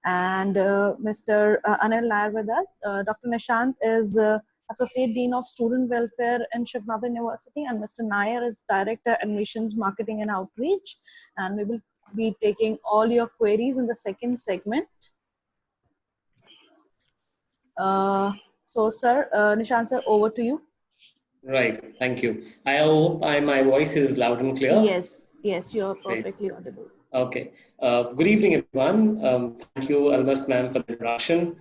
and Mr. Anil Nair with us. Dr. Nishant is Associate Dean of Student Welfare in Shiv Navin University, and Mr. Nair is Director Admissions Marketing and Outreach. And we will be taking all your queries in the second segment. So, sir, Nishant sir, over to you. Right, thank you. I hope my voice is loud and clear. Yes, you're perfectly audible. Okay. Good evening, everyone. Thank you, Almas ma'am, for the introduction.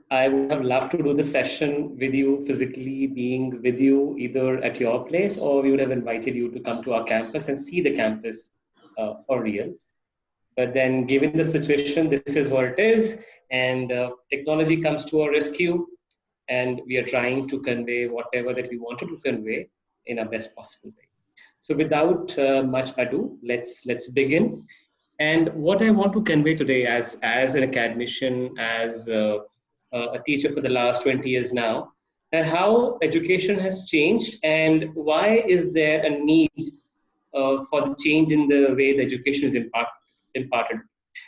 I would have loved to do the session with you, physically being with you, either at your place, or we would have invited you to come to our campus and see the campus for real. But then, given the situation, this is what it is, and technology comes to our rescue, and we are trying to convey whatever that we wanted to convey in a best possible way. So, without much ado, let's begin. And what I want to convey today, as an academician, as a teacher for the last 20 years now, that how education has changed and why is there a need for the change in the way the education is imparted.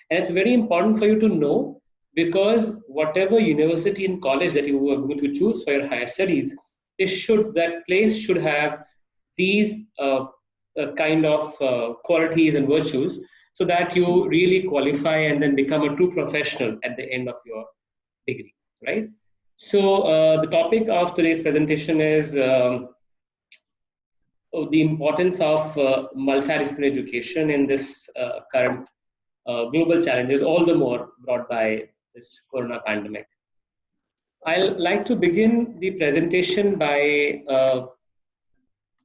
And it's very important for you to know, because whatever university and college that you are going to choose for your higher studies, that place should have these kind of qualities and virtues, so that you really qualify and then become a true professional at the end of your degree, right? So the topic of today's presentation is the importance of multidisciplinary education in this current global challenges, all the more brought by this corona pandemic. I'll like to begin the presentation by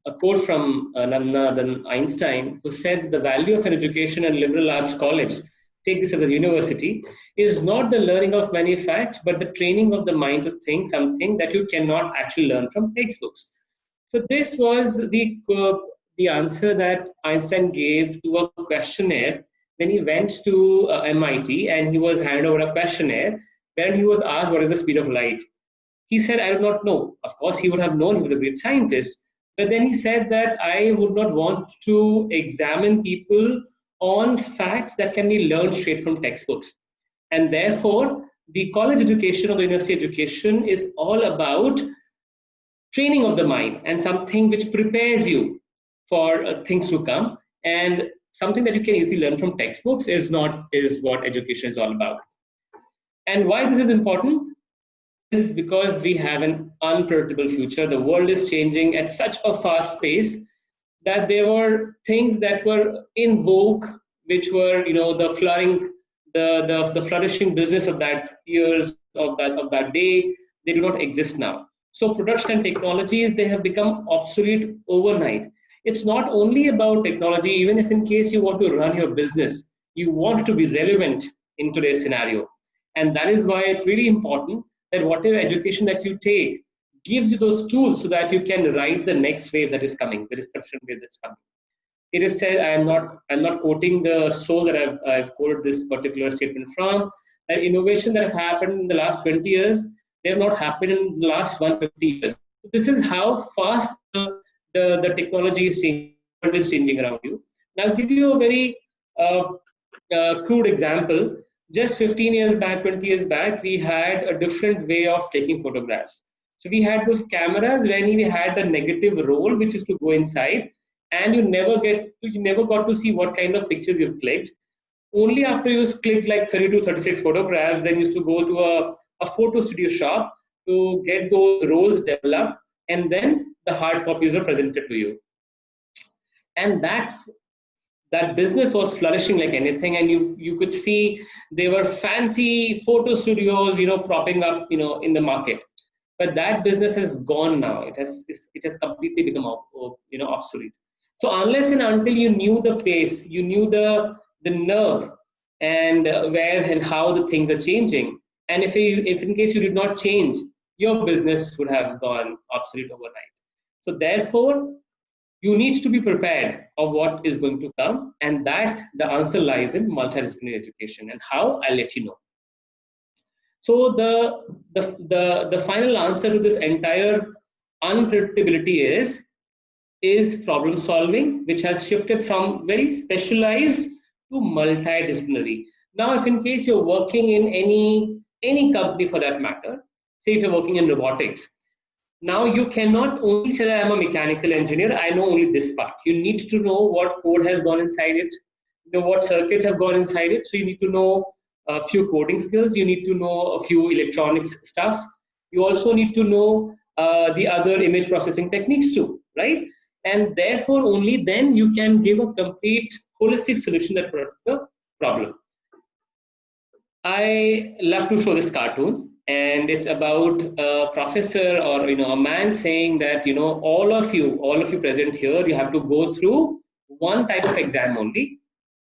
a quote from none other than Einstein, who said the value of an education and liberal arts college, take this as a university, is not the learning of many facts, but the training of the mind to think something that you cannot actually learn from textbooks. So this was the answer that Einstein gave to a questionnaire when he went to MIT, and he was handed over a questionnaire where he was asked, what is the speed of light? He said, I do not know. Of course, he would have known, he was a great scientist. But then he said that I would not want to examine people on facts that can be learned straight from textbooks. And therefore, the college education or the university education is all about training of the mind and something which prepares you for things to come. And something that you can easily learn from textbooks is what education is all about. And why this is important is because we have an unpredictable future. The world is changing at such a fast pace that there were things that were in vogue, which were, the flourishing business of that years of that day. They do not exist now. So products and technologies, they have become obsolete overnight. It's not only about technology. Even if in case you want to run your business, you want to be relevant in today's scenario. And that is why it's really important that whatever education that you take gives you those tools so that you can ride the next wave that is coming, the disruption wave that's coming. It is said, I'm not quoting the source that I've quoted this particular statement from, that innovation that have happened in the last 20 years, they have not happened in the last 150 years. This is how fast the technology is changing around you. Now, I'll give you a very crude example. Just 15 years back, 20 years back, we had a different way of taking photographs. So we had those cameras when we had the negative roll, which is to go inside, and you never got to see what kind of pictures you've clicked. Only after you clicked like 32, 36 photographs, then you used to go to a photo studio shop to get those rolls developed, and then the hard copies are presented to you. And that business was flourishing like anything, and you could see there were fancy photo studios, propping up, in the market. But that business has gone now. It has completely become, obsolete. So unless and until you knew the pace, you knew the nerve, and where and how the things are changing, and if in case you did not change, your business would have gone obsolete overnight. So therefore, you need to be prepared of what is going to come, and that the answer lies in multidisciplinary education. And how, I'll let you know. So the final answer to this entire unpredictability is problem solving, which has shifted from very specialized to multidisciplinary. Now, if in case you're working in any company for that matter, say if you're working in robotics, now you cannot only say that I'm a mechanical engineer, I know only this part. You need to know what code has gone inside it, you know what circuits have gone inside it. So you need to know a few coding skills, you need to know a few electronics stuff. You also need to know the other image processing techniques too, right? And therefore only then you can give a complete holistic solution to that particular problem. I love to show this cartoon, and it's about a professor or a man saying that all of you present here, you have to go through one type of exam only,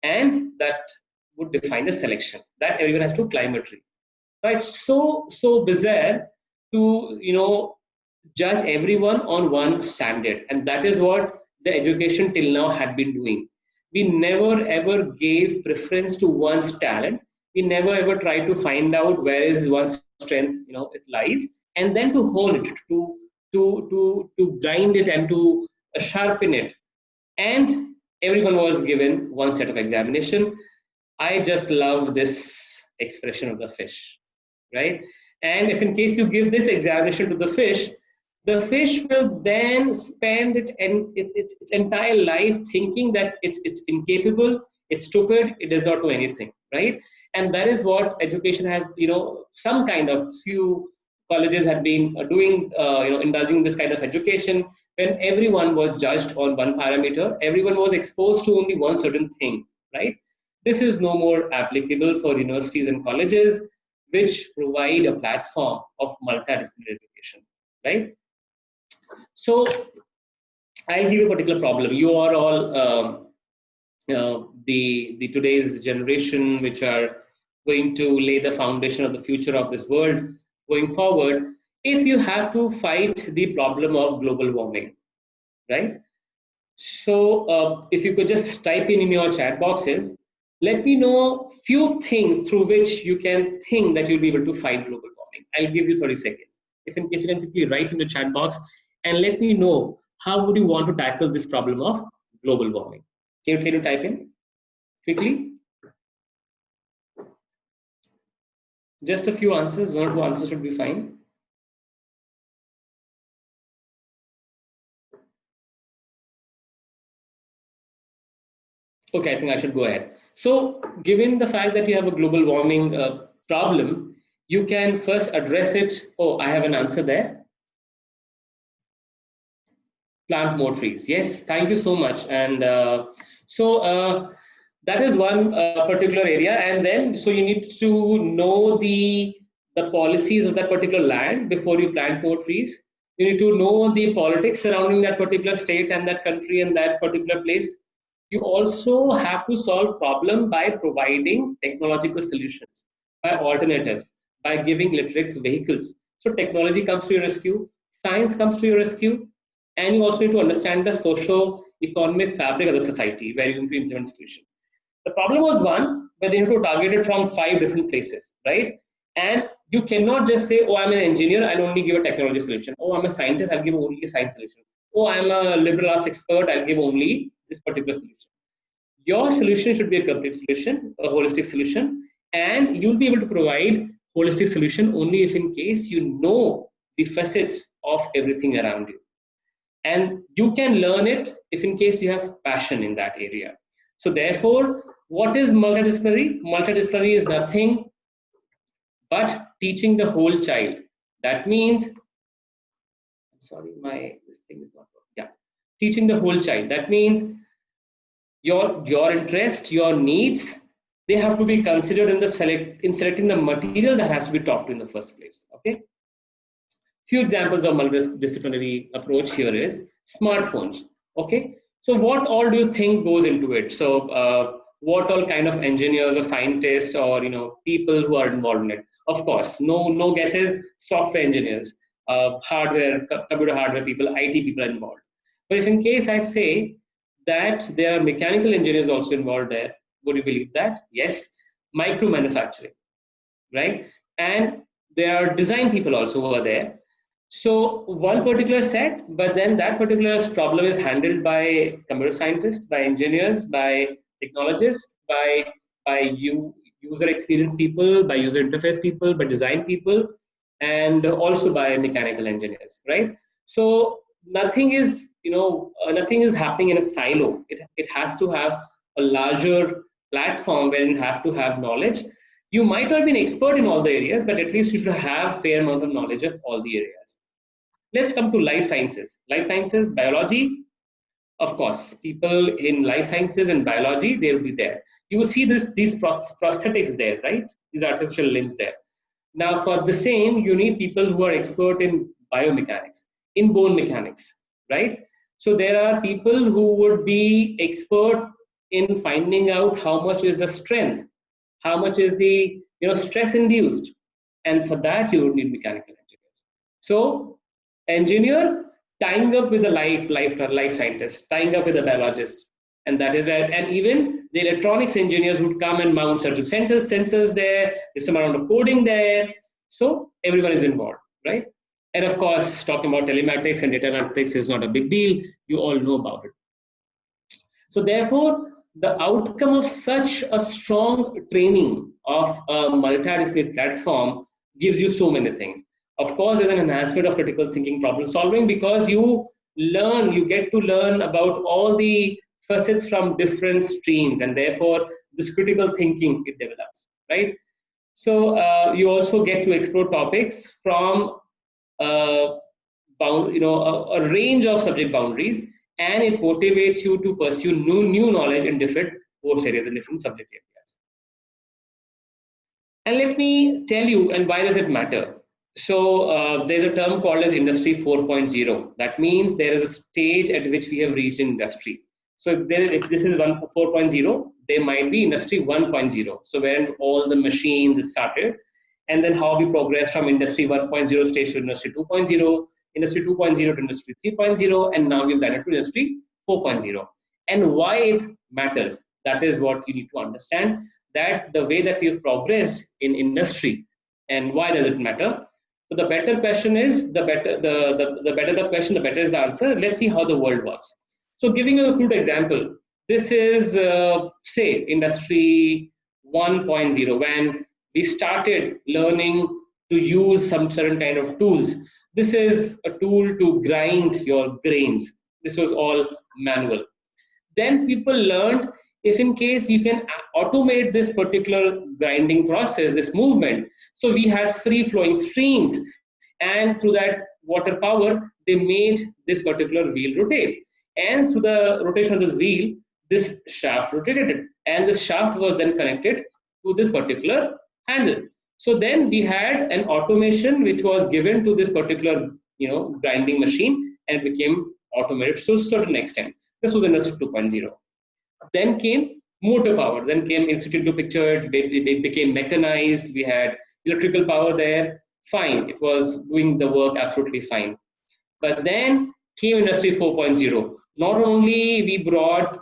and that would define the selection. That everyone has to climb a tree, right? So bizarre to judge everyone on one standard, and that is what the education till now had been doing. We never ever gave preference to one's talent. We never ever tried to find out where is one's strength, it lies, and then to hone it, to grind it, and to sharpen it. And everyone was given one set of examination. I just love this expression of the fish, right? And if in case you give this examination to the fish will then spend its entire life thinking that it's incapable, it's stupid, it does not do anything, right? And that is what education has, some kind of few colleges have been doing, indulging this kind of education. When everyone was judged on one parameter, everyone was exposed to only one certain thing, right? This is no more applicable for universities and colleges, which provide a platform of multidisciplinary education, right? So I'll give you a particular problem. You are all the today's generation, which are going to lay the foundation of the future of this world going forward. If you have to fight the problem of global warming, right? So if you could just type in your chat boxes, let me know few things through which you can think that you'll be able to fight global warming. I'll give you 30 seconds. If in case you can quickly write in the chat box and let me know how would you want to tackle this problem of global warming. Can you type in quickly? Just a few answers, 1 or 2 answers should be fine. Okay, I think I should go ahead. So given the fact that you have a global warming problem, you can first address it. Oh, I have an answer there. Plant more trees. Yes, thank you so much. And that is one particular area. And then, so you need to know the policies of that particular land before you plant more trees. You need to know the politics surrounding that particular state and that country and that particular place. You also have to solve problem by providing technological solutions, by alternatives, by giving electric vehicles. So technology comes to your rescue, science comes to your rescue, and you also need to understand the socio-economic fabric of the society where you need to implement solution. The problem was one, where they need to target it from 5 different places, right? And you cannot just say, oh, I'm an engineer, I'll only give a technology solution. Oh, I'm a scientist, I'll give only a science solution. Oh, I'm a liberal arts expert, I'll give only this particular solution. Your solution should be a complete solution, a holistic solution, and you'll be able to provide holistic solution only if in case you know the facets of everything around you. And you can learn it if in case you have passion in that area. So therefore, what is multidisciplinary? Multidisciplinary is nothing but teaching the whole child. That means, I'm sorry, this thing is not working. Yeah, teaching the whole child. That means your interest, your needs, they have to be considered in selecting the material that has to be taught to in the first place. Okay. Few examples of multidisciplinary approach here is smartphones. Okay. So what all do you think goes into it? So what all kind of engineers or scientists or people who are involved in it? Of course, no guesses. Software engineers, computer hardware people, IT people are involved. But if in case I say that there are mechanical engineers also involved there, would you believe that? Yes, micro manufacturing, right? And there are design people also who are there. So one particular set, but then that particular problem is handled by computer scientists, by engineers, by technologists, by you user experience people, by user interface people, by design people, and also by mechanical engineers, right? So nothing is, nothing is happening in a silo. It has to have a larger platform where you have to have knowledge. You might not be an expert in all the areas, but at least you should have fair amount of knowledge of all the areas. Let's come to life sciences. Life sciences, biology, of course, people in life sciences and biology, they will be there. You will see these prosthetics there, right? These artificial limbs there. Now, for the same, you need people who are expert in biomechanics, in bone mechanics, right? So there are people who would be expert in finding out how much is the strength, how much is the stress induced, and for that you would need mechanical engineers. So engineer tying up with the life scientist, tying up with the biologist, and that is it. And even the electronics engineers would come and mount certain sensors there. There's some amount of coding there, so everyone is involved, right? And of course, talking about telematics and data analytics is not a big deal. You all know about it. So therefore, the outcome of such a strong training of a multidisciplinary platform gives you so many things. Of course, there's an enhancement of critical thinking, problem solving, because you get to learn about all the facets from different streams, and therefore this critical thinking, it develops, right? So you also get to explore topics from a range of subject boundaries, and it motivates you to pursue new knowledge in different course areas and different subject areas. And let me tell you, and why does it matter? So there's a term called as Industry 4.0. That means there is a stage at which we have reached in industry. So if this is 4.0, there might be Industry 1.0. So wherein all the machines it started, and then how we progress from Industry 1.0 stage to Industry 2.0, Industry 2.0 to Industry 3.0, and now we've landed to Industry 4.0. And why it matters, that is what you need to understand, that the way that we've progressed in industry, and why does it matter? So the better question is, the better the question, the better is the answer. Let's see how the world works. So giving you a crude example, this is, say, Industry 1.0, when we started learning to use some certain kind of tools. This is a tool to grind your grains. This was all manual. Then people learned, if in case you can automate this particular grinding process, this movement. So we had free flowing streams, and through that water power, they made this particular wheel rotate. And through the rotation of this wheel, this shaft rotated, and the shaft was then connected to this particular handle. So then we had an automation which was given to this particular, grinding machine, and it became automated to a certain extent. This was Industry 2.0. Then came motor power. Then came institute to picture it. It became mechanized. We had electrical power there. Fine, it was doing the work absolutely fine. But then came Industry 4.0. Not only we brought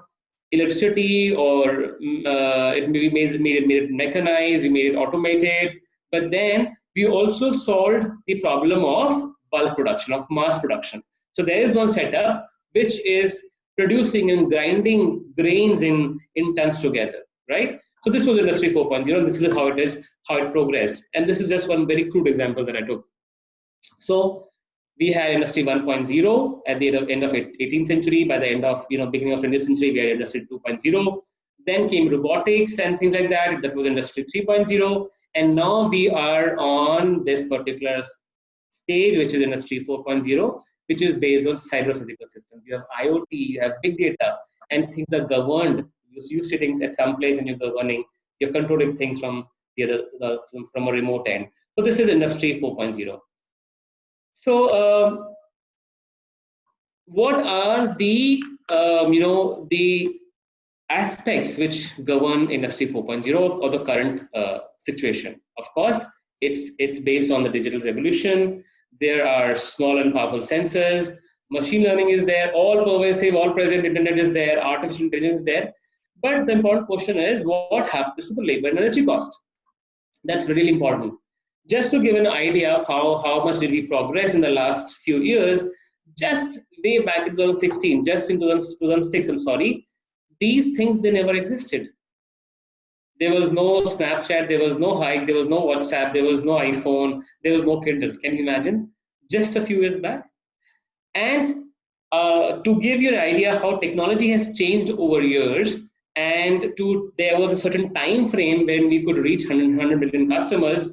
electricity, or we made it mechanized, we made it automated, but then we also solved the problem of bulk production, of mass production. So there is one setup which is producing and grinding grains in tons together, right? So this was Industry 4.0, and this is how it progressed. And this is just one very crude example that I took. So we had Industry 1.0 at the end of 18th century. By the end of, beginning of 20th century, we had Industry 2.0. Then came robotics and things like that. That was Industry 3.0. And now we are on this particular stage, which is Industry 4.0, which is based on cyber-physical systems. You have IoT, you have big data, and things are governed. You sitting at some place and you're controlling things from from a remote end. So this is Industry 4.0. So what are the the aspects which govern Industry 4.0 or the current situation? Of course, it's based on the digital revolution. There are small and powerful sensors. Machine learning is there. All pervasive, all present internet is there. Artificial intelligence is there. But the important question is, what happens to the labor and energy cost? That's really important. Just to give an idea of how much did we progress in the last few years, just way back in 2016, just in 2006, I'm sorry, these things, they never existed. There was no Snapchat, there was no Hike, there was no WhatsApp, there was no iPhone, there was no Kindle. Can you imagine? Just a few years back. And to give you an idea how technology has changed over years, and there was a certain time frame when we could reach 100 million customers.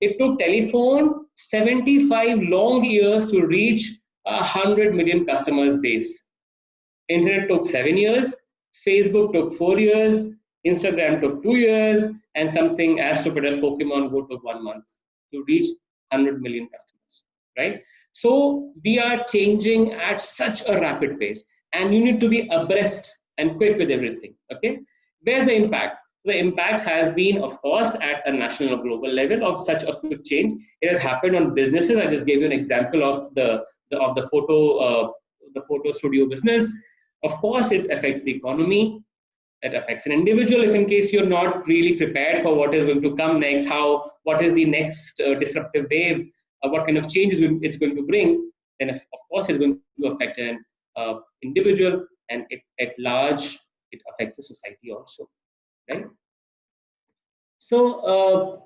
It took telephone 75 long years to reach 100 million customers base. Internet took 7 years, Facebook took 4 years, Instagram took 2 years, and something as stupid as Pokemon Go took 1 month to reach 100 million customers, right? So we are changing at such a rapid pace, and you need to be abreast and quick with everything, okay? Where's the impact? The impact has been, of course, at a national or global level of such a quick change. It has happened on businesses. I just gave you an example of the photo studio business. Of course, it affects the economy. It affects an individual if in case you're not really prepared for what is going to come next, what is the next disruptive wave, what kind of changes it's going to bring, then of course it's going to affect an individual, and at large, it affects the society also, right? So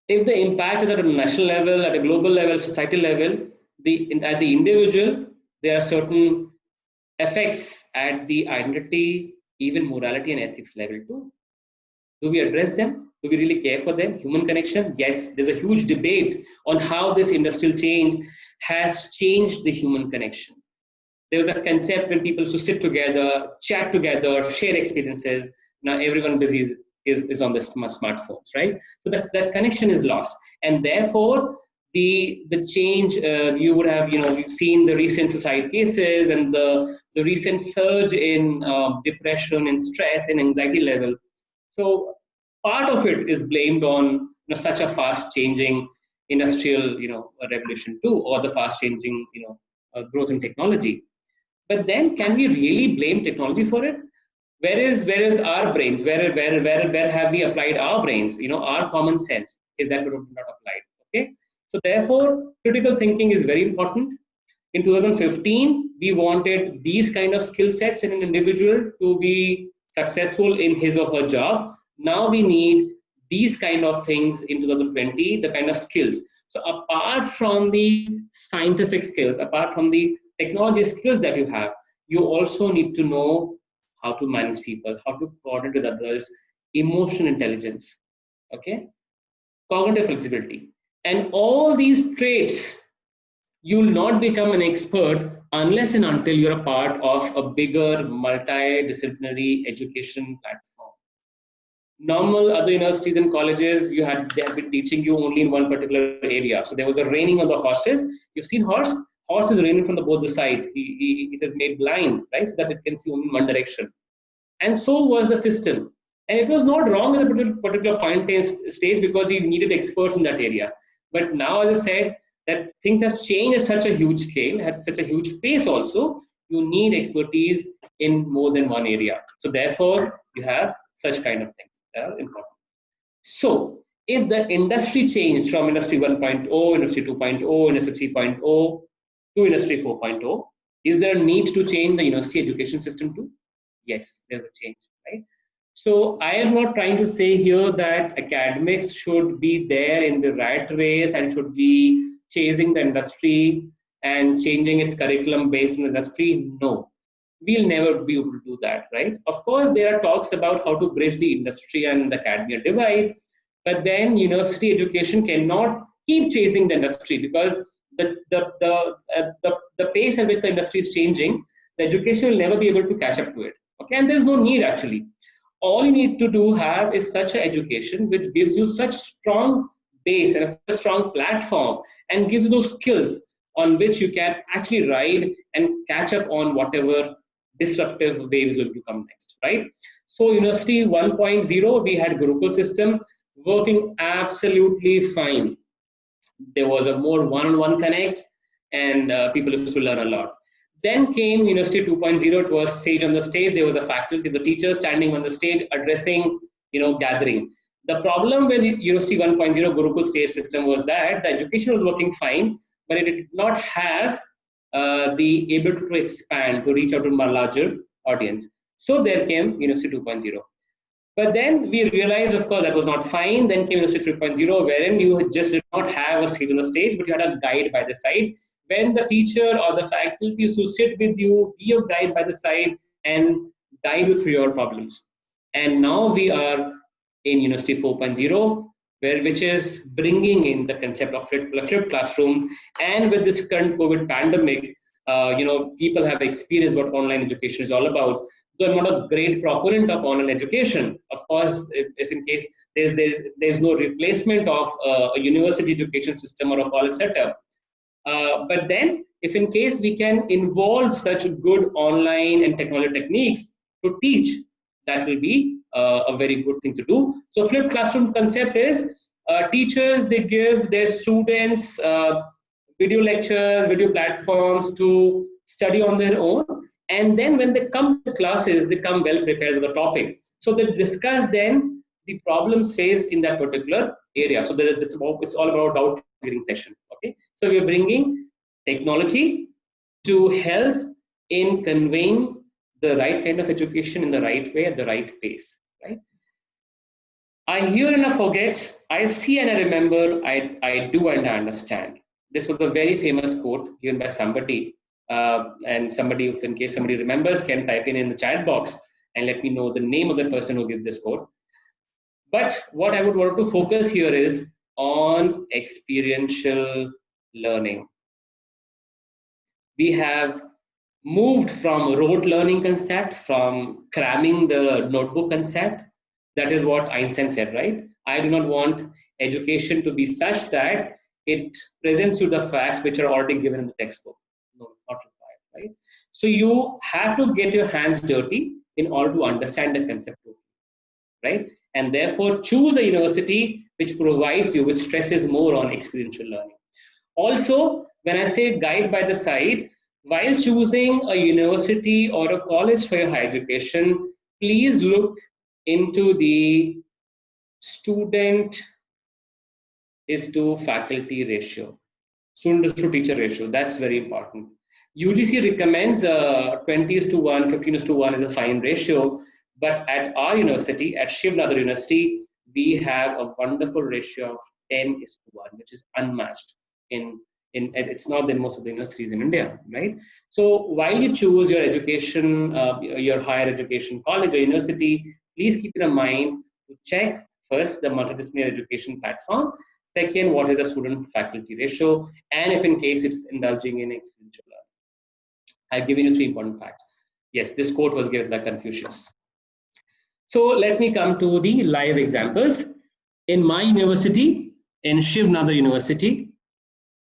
if the impact is at a national level, at a global level, societal level, at the individual, there are certain effects at the identity, even morality and ethics level too. Do we address them? Do we really care for them? Human connection? Yes, there's a huge debate on how this industrial change has changed the human connection. There was a concept when people used to sit together, chat together, share experiences. Now everyone busy is on the smartphones, right? So that connection is lost, and therefore the change you would have, you've seen the recent suicide cases and the recent surge in depression and stress and anxiety level. So part of it is blamed on such a fast changing industrial revolution too, or the fast changing growth in technology. But then can we really blame technology for it? Where is our brains? Where have we applied our brains? Our common sense, is that not applied? Okay. So therefore, critical thinking is very important. In 2015, we wanted these kind of skill sets in an individual to be successful in his or her job. Now we need these kind of things in 2020, the kind of skills. So apart from the scientific skills, apart from the technology skills that you have, you also need to know how to manage people, how to coordinate with others, emotional intelligence, okay, cognitive flexibility. And all these traits, you will not become an expert unless and until you're a part of a bigger multidisciplinary education platform. Normal other universities and colleges, they have been teaching you only in one particular area. So there was a reining on the horses. You've seen horse is reining from both the sides. It is made blind, right, so that it can see only one direction. And so was the system. And it was not wrong at a particular point in stage because you needed experts in that area. But now, as I said, that things have changed at such a huge scale, at such a huge pace also, you need expertise in more than one area. So therefore, you have such kind of things that are important. So if the industry changed from Industry 1.0, Industry 2.0, Industry 3.0 to Industry 4.0, is there a need to change the university education system too? Yes, there's a change, right? So I am not trying to say here that academics should be there in the rat race and should be chasing the industry and changing its curriculum based on the industry. No, we'll never be able to do that, right? Of course, there are talks about how to bridge the industry and the academia divide, but then university education cannot keep chasing the industry because the pace at which the industry is changing, the education will never be able to catch up to it. Okay, and there's no need actually. All you need to have is such an education which gives you such strong base and a strong platform and gives you those skills on which you can actually ride and catch up on whatever disruptive wave is going to come next, right? So University 1.0, we had Gurukul system working absolutely fine. There was a more one-on-one connect and people used to learn a lot. Then came University 2.0. It was sage on the stage. There was a faculty, the teachers standing on the stage addressing, gathering. The problem with University 1.0 Gurukul stage system was that the education was working fine, but it did not have the ability to expand, to reach out to a larger audience. So there came University 2.0. But then we realized, of course, that was not fine. Then came University 3.0, wherein you just did not have a seat on the stage, but you had a guide by the side. When the teacher or the faculty used to sit with you, be your guide by the side, and guide you through your problems. And now we are in University 4.0, which is bringing in the concept of flipped classrooms. And with this current COVID pandemic, people have experienced what online education is all about. So I'm not a great proponent of online education. Of course, if in case there's no replacement of a university education system or a college setup. But then, if in case we can involve such good online and technology techniques to teach, that will be a very good thing to do. So flipped classroom concept is teachers, they give their students video lectures, video platforms to study on their own. And then when they come to classes, they come well prepared with the topic. So they discuss then the problems faced in that particular area. So it's all about doubt clearing session. Okay. So we're bringing technology to help in conveying the right kind of education in the right way at the right pace. Right. I hear and I forget. I see and I remember. I do and I understand. This was a very famous quote given by somebody. And somebody, if in case somebody remembers, can type in the chat box and let me know the name of the person who gives this quote. But what I would want to focus here is on experiential learning. We have moved from rote learning concept, from cramming the notebook concept. That is what Einstein said, right? I do not want education to be such that it presents you the facts which are already given in the textbook. No, not required, right? So you have to get your hands dirty in order to understand the concept, right? And therefore choose a university which provides you, which stresses more on experiential learning. Also, when I say guide by the side, while choosing a university or a college for your higher education, please look into the student is to faculty ratio, student is to teacher ratio. That's very important. UGC recommends 20:1, 15:1 is a fine ratio, but at our university, at Shiv Nadar University, we have a wonderful ratio of 10:1, which is unmatched it's not in most of the universities in India, right? So while you choose your education, your higher education college or university, please keep in mind to check first the multidisciplinary education platform. Second, what is the student faculty ratio? And if in case it's indulging in experiential learning. I've given you 3 important facts. Yes, this quote was given by Confucius. So let me come to the live examples. In my university, in Shiv Nadar University,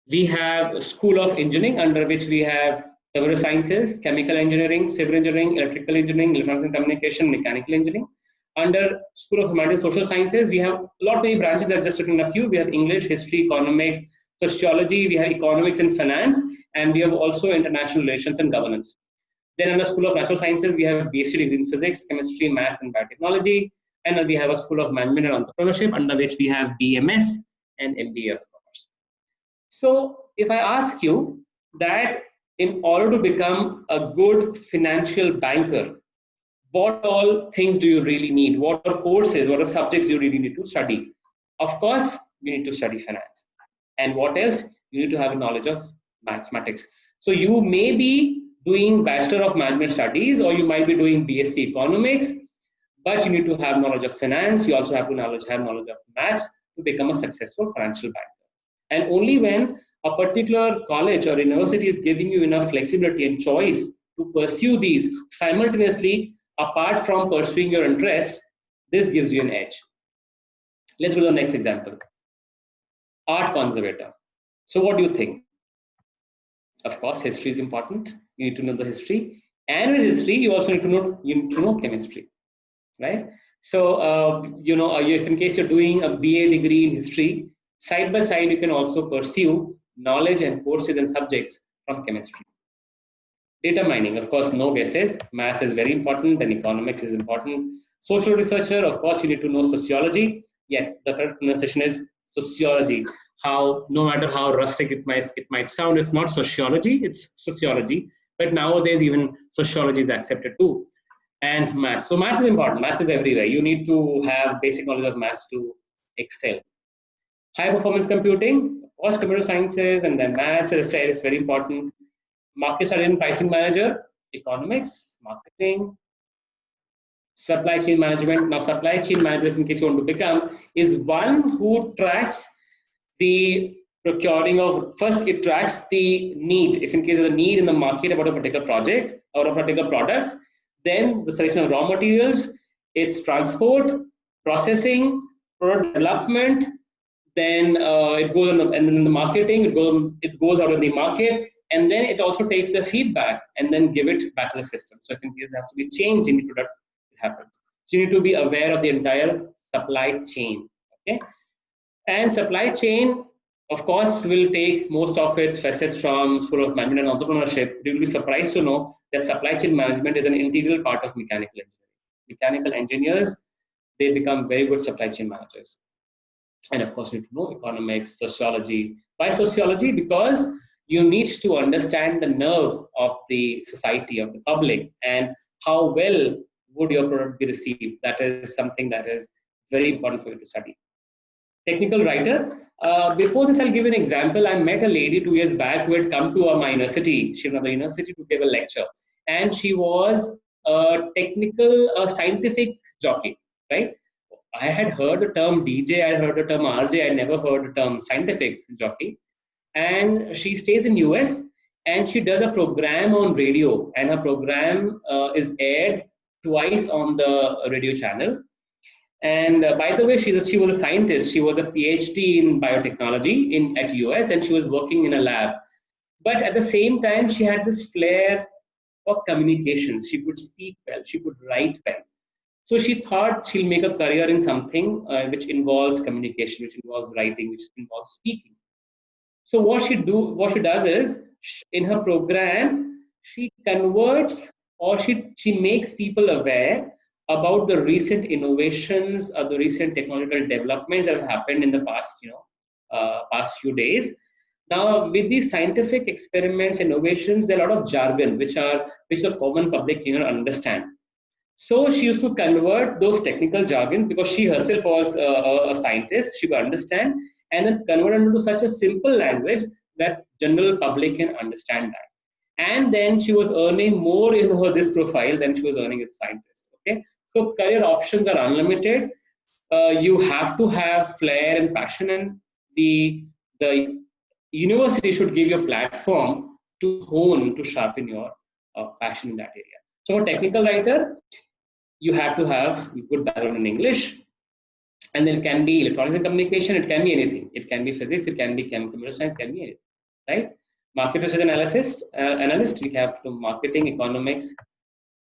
we have a School of Engineering, under which we have computer sciences, chemical engineering, civil engineering, electrical engineering, electronics and communication, mechanical engineering. Under School of Humanities, Social Sciences, we have a lot many branches. I've just written a few. We have English, History, Economics, Sociology, we have Economics and Finance, and we have also International Relations and Governance. Then under School of Natural Sciences, we have BSc degree in Physics, Chemistry, Maths, and Biotechnology. And then we have a School of Management and Entrepreneurship, under which we have BMS and MBA of Commerce. So if I ask you that in order to become a good financial banker, what all things do you really need? What are courses, what are subjects you really need to study? Of course, you need to study finance. And what else? You need to have a knowledge of mathematics. So you may be doing Bachelor of Management Studies, or you might be doing BSc Economics, but you need to have knowledge of finance. You also have to have knowledge of maths to become a successful financial banker. And only when a particular college or university is giving you enough flexibility and choice to pursue these simultaneously, apart from pursuing your interest, this gives you an edge. Let's go to the next example. Art conservator. So what do you think? Of course, history is important. You need to know the history. And with history, you also need to know chemistry, right? So, if in case you're doing a BA degree in history, side by side, you can also pursue knowledge and courses and subjects from chemistry. Data mining, of course, no guesses. Maths is very important, then economics is important. Social researcher, of course, you need to know sociology. Yet the correct pronunciation is sociology. No matter how rustic it might sound, it's not sociology, it's sociology. But nowadays, even sociology is accepted too. and maths. So maths is important. Maths is everywhere. You need to have basic knowledge of maths to excel. High performance computing, of course, computer sciences, and then maths, as I said, is very important. Market study and pricing manager, economics, marketing, supply chain management. Now, supply chain manager, in case you want to become, is one who tracks the procuring of, first it tracks the need. If in case of a need in the market about a particular project or a particular product, then the selection of raw materials, its transport, processing, product development, then it goes on the, and then in the marketing, it goes out in the market, and then it also takes the feedback and then give it back to the system. So if in case there has to be change in the product, it happens. So you need to be aware of the entire supply chain. Okay, and supply chain, of course, will take most of its facets from School of Management and Entrepreneurship. You will be surprised to know that supply chain management is an integral part of mechanical engineering. Mechanical engineers, they become very good supply chain managers. And of course, you need to know economics, sociology. Why sociology? Because you need to understand the nerve of the society, of the public, and how well would your product be received. That is something that is very important for you to study. Technical writer. Before this, I'll give you an example. I met a lady 2 years back who had come to my university, Shivnadar University, to give a lecture. And she was a technical, scientific jockey, right? I had heard the term DJ, I had heard the term RJ, I never heard the term scientific jockey. And she stays in US and she does a program on radio, and her program is aired twice on the radio channel. And by the way, she was a scientist. She was a PhD in biotechnology at US, and she was working in a lab. But at the same time, she had this flair for communications. She could speak well, she could write well. So she thought she'll make a career in something which involves communication, which involves writing, which involves speaking. So what she does is, in her program, she converts, or she makes people aware about the recent innovations or the recent technological developments that have happened in the past few days. Now, with these scientific experiments, innovations, there are a lot of jargon which the common public understand. So she used to convert those technical jargons, because she herself was a scientist. She could understand, and then convert it into such a simple language that general public can understand that. And then she was earning more in this profile than she was earning as a scientist. Okay. So career options are unlimited. You have to have flair and passion, and the university should give you a platform to hone, to sharpen your passion in that area. So a technical writer, you have to have good background in English, and then it can be electronics and communication. It can be anything. It can be physics. It can be computer science. It can be anything, right? Market research analyst. We have to marketing, economics,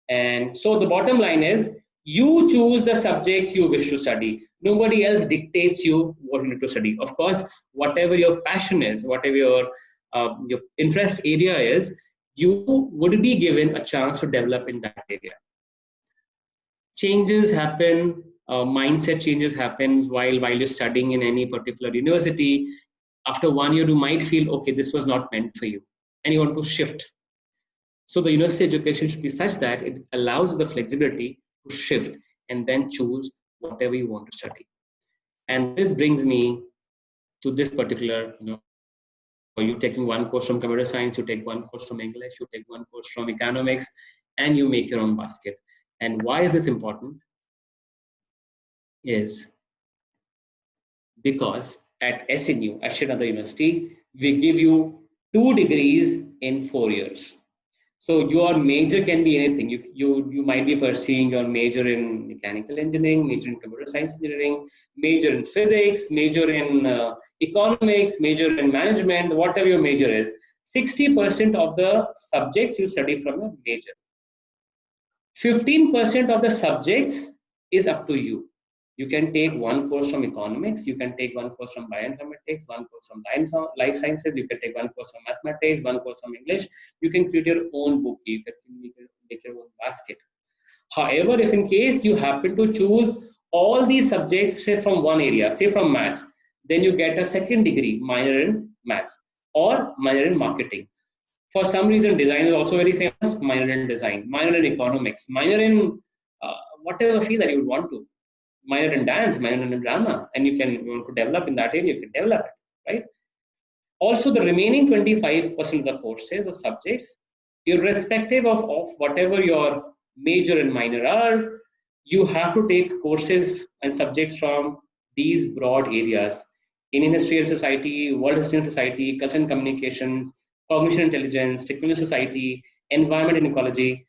and so the bottom line is, you choose the subjects you wish to study. Nobody else dictates you what you need to study. Of course, whatever your passion is, whatever your interest area is, you would be given a chance to develop in that area. Changes happen, mindset changes happen while you're studying in any particular university. After 1 year, you might feel, okay, this was not meant for you, and you want to shift. So the university education should be such that it allows the flexibility to shift and then choose whatever you want to study. And this brings me to this particular, you're taking one course from computer science, you take one course from English, you take one course from economics, and you make your own basket. And why is this important? Is because at SNU, at Shivnadar University, we give you 2 degrees in 4 years. So your major can be anything. You might be pursuing your major in mechanical engineering, major in computer science engineering, major in physics, major in economics, major in management, whatever your major is. 60% of the subjects you study from your major. 15% of the subjects is up to you. You can take one course from economics, you can take one course from bioinformatics, one course from life sciences, you can take one course from mathematics, one course from English. You can create your own book, you can make your own basket. However, if in case you happen to choose all these subjects, say from one area, say from maths, then you get a second degree, minor in maths or minor in marketing. For some reason, design is also very famous. Minor in design, minor in economics, minor in whatever field that you would want to. Minor in dance, minor in drama, and you want to develop in that area, you can develop it, right? Also, the remaining 25% of the courses or subjects, irrespective of whatever your major and minor are, you have to take courses and subjects from these broad areas: Indian history and society, world history and society, culture and communications, cognition intelligence, technology society, environment and ecology.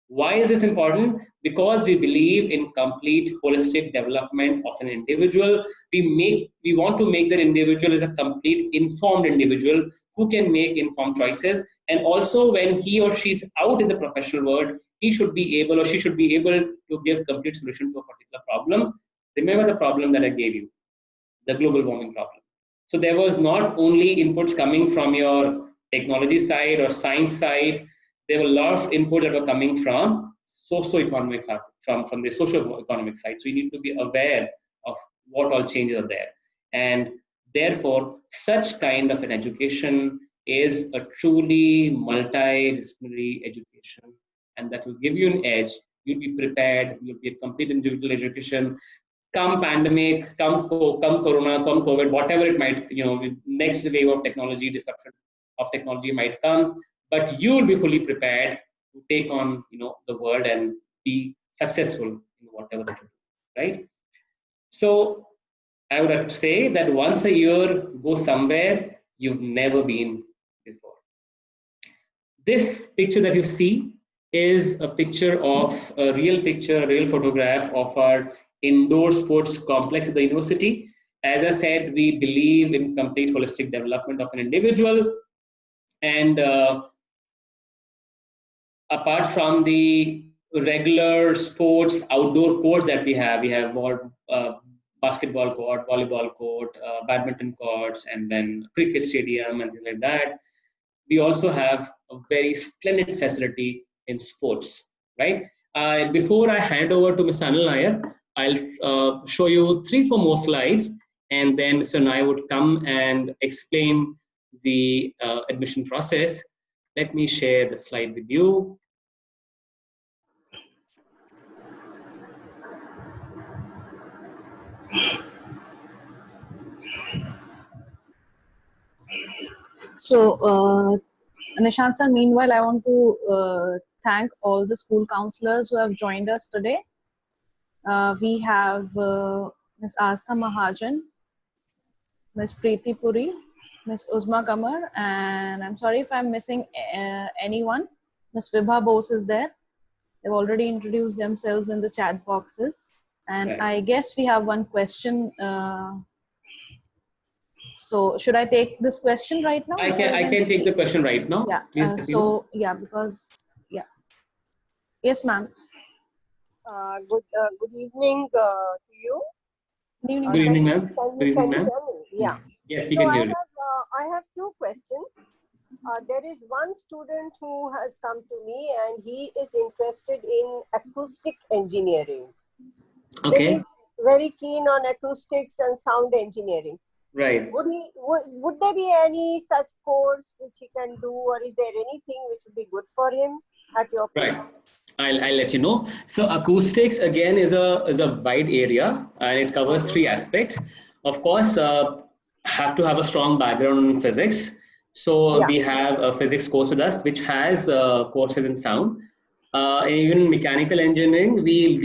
Why is this important? Because we believe in complete holistic development of an individual. We want to make that individual as a complete informed individual who can make informed choices. And also, when he or she is out in the professional world, he should be able or she should be able to give complete solution to a particular problem. Remember the problem that I gave you, the global warming problem. So there was not only inputs coming from your technology side or science side, there were a lot of inputs that were coming from socio-economic side, from the socio-economic side. So you need to be aware of what all changes are there. And therefore, such kind of an education is a truly multidisciplinary education, and that will give you an edge. You'll be prepared, you'll be a complete individual education. Come pandemic, come corona, come COVID, whatever it might, next wave of technology, disruption of technology might come, but you will be fully prepared to take on, the world and be successful in whatever that you do, right? So I would have to say that once a year, go somewhere you've never been before. This picture that you see is a picture of a real photograph of our indoor sports complex at the university. As I said, we believe in complete holistic development of an individual. And apart from the regular sports outdoor courts that we have basketball court, volleyball court, badminton courts, and then cricket stadium and things like that. We also have a very splendid facility in sports, right? Before I hand over to Mr. Anil Nair, I'll show you 3-4 more slides, and then Mr. Nair would come and explain the admission process. Let me share the slide with you. So, Nishant sir, meanwhile, I want to thank all the school counselors who have joined us today. We have Ms. Astha Mahajan, Ms. Preeti Puri, Ms. Uzma Kamar, and I'm sorry if I'm missing anyone. Ms. Vibha Bose is there. They've already introduced themselves in the chat boxes. And Right. I guess we have one question. So should I take this question right now? I can take the question right now. Yeah. Please Yes, ma'am. Good evening to you. Good evening. Good evening, ma'am. Good evening, Can you ma'am. hear me? Yeah. Yes, we So can hear you. I have 2 questions. There is one student who has come to me and he is interested in acoustic engineering. Okay. Very, very keen on acoustics and sound engineering. Right. Would there be any such course which he can do, or is there anything which would be good for him at your place? Right. I'll let you know. So acoustics again is a wide area, and it covers 3 aspects. Of course, have to have a strong background in physics. So we have a physics course with us, which has courses in sound. Even mechanical engineering, we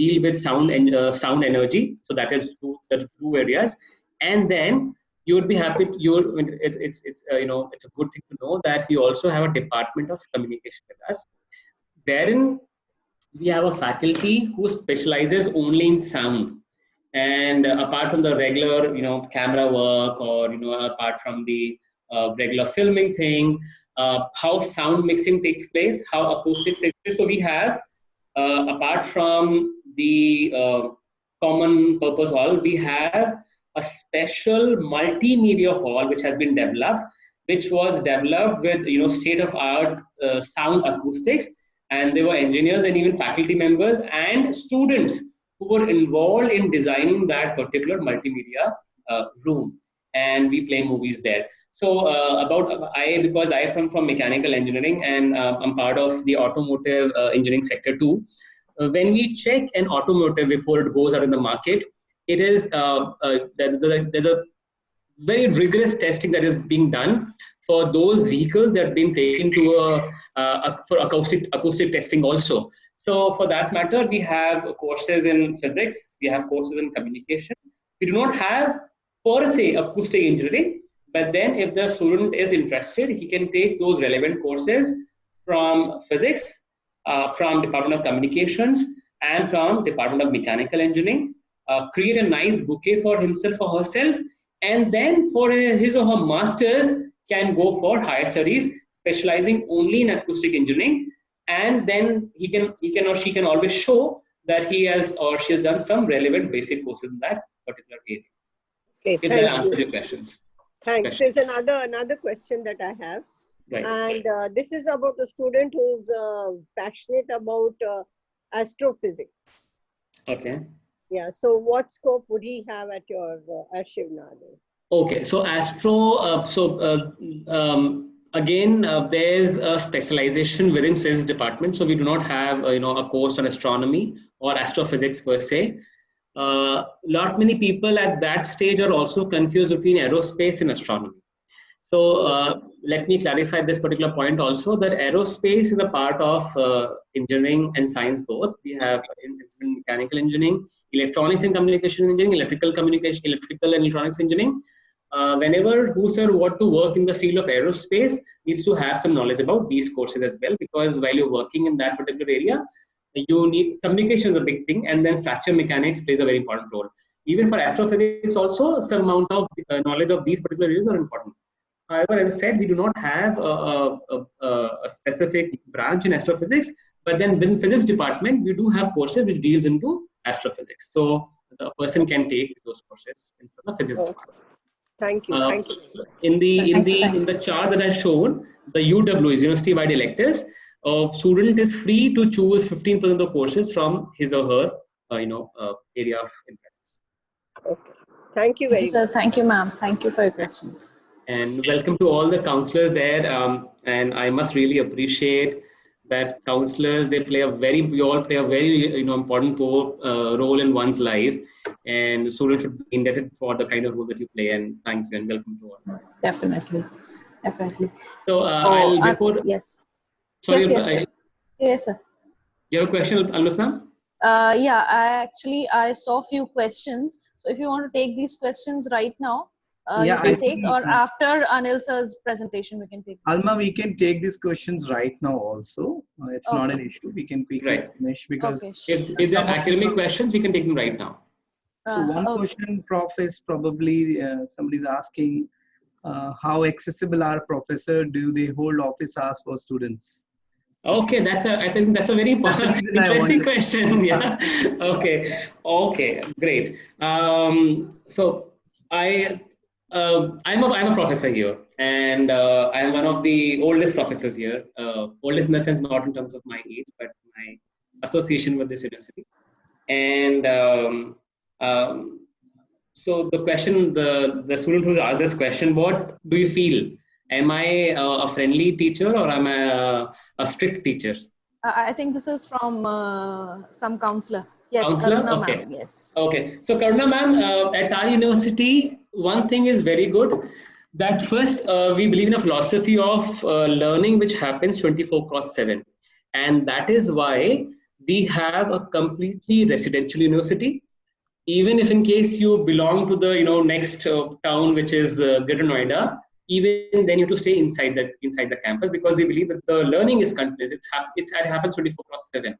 deal with sound energy. So that is the 2 areas. And then you would be happy. It's a good thing to know that we also have a department of communication with us, wherein we have a faculty who specializes only in sound. And apart from the regular, camera work, or apart from the regular filming thing, how sound mixing takes place, how acoustics takes place. So we have, apart from the common purpose hall, we have a special multimedia hall which has been developed, which was developed with state-of-art sound acoustics, and there were engineers and even faculty members and students who were involved in designing that particular multimedia room, and we play movies there. So because I am from mechanical engineering and I'm part of the automotive engineering sector too. When we check an automotive before it goes out in the market, it is there's a very rigorous testing that is being done for those vehicles that have been taken to for acoustic testing also. So for that matter, we have courses in physics, we have courses in communication. We do not have per se acoustic engineering, but then if the student is interested, he can take those relevant courses from physics, from Department of Communications, and from Department of Mechanical Engineering. Create a nice bouquet for himself or herself, and then for his or her masters can go for higher studies specializing only in acoustic engineering, and then he can or she can always show that he has or she has done some relevant basic courses in that particular area. Okay, If that answers your questions. Thanks. There's another question that I have. Right. And this is about a student who's passionate about astrophysics. Okay. Yeah. So what scope would he have at your at Shiv Nadir? Okay. So astro. Again, there's a specialization within physics department. So we do not have a course on astronomy or astrophysics per se. Lot many people at that stage are also confused between aerospace and astronomy. So let me clarify this particular point also, that aerospace is a part of engineering and science both. We have mechanical engineering, electronics and communication engineering, electrical and electronics engineering. Whenever whosoever want to work in the field of aerospace needs to have some knowledge about these courses as well, because while you're working in that particular area, you need communication is a big thing, and then fracture mechanics plays a very important role. Even for astrophysics also, some amount of knowledge of these particular areas are important. However, as I said, we do not have a specific branch in astrophysics, but then within physics department, we do have courses which deals into astrophysics. So the person can take those courses in the physics department. Thank you. Thank you. In the chart that I showed, the UW is university-wide electives. Student is free to choose 15% of the courses from his or her area of interest. Okay. Thank you very much. Sir. Thank you, ma'am. Thank you for your questions. And welcome to all the counselors there. And I must really appreciate that counselors, we all play a very important role in one's life, and students should be indebted for the kind of role that you play. And thank you and welcome to all. Yes, definitely. So yes. Sorry, yes, sir. You have a question, Almas ma'am? Yeah, I saw few questions. So if you want to take these questions right now, you can take, or after Anil sir's presentation, we can take. Alma, we can take these questions right now also. It's not an issue. We can quickly finish, because if there are academic questions, we can take them right now. So one question, Prof, is probably somebody's asking, how accessible are professor? Do they hold office hours for students? Okay, I think that's a very interesting question. Yeah. Okay, great. So I'm a professor here, and I am one of the oldest professors here. Oldest in the sense, not in terms of my age, but my association with this university. And so the question, the student who's asked this question, what do you feel? Am I a friendly teacher, or am I a strict teacher? I think this is from some counselor. Yes, counselor? Karuna Okay. ma'am. Yes. Okay. So Karuna ma'am, at our university, one thing is very good, that first we believe in a philosophy of learning which happens 24/7, and that is why we have a completely residential university. Even if in case you belong to the next town, which is Greater Noida, even then you have to stay inside the campus, because we believe that the learning is continuous. It happens 24/7.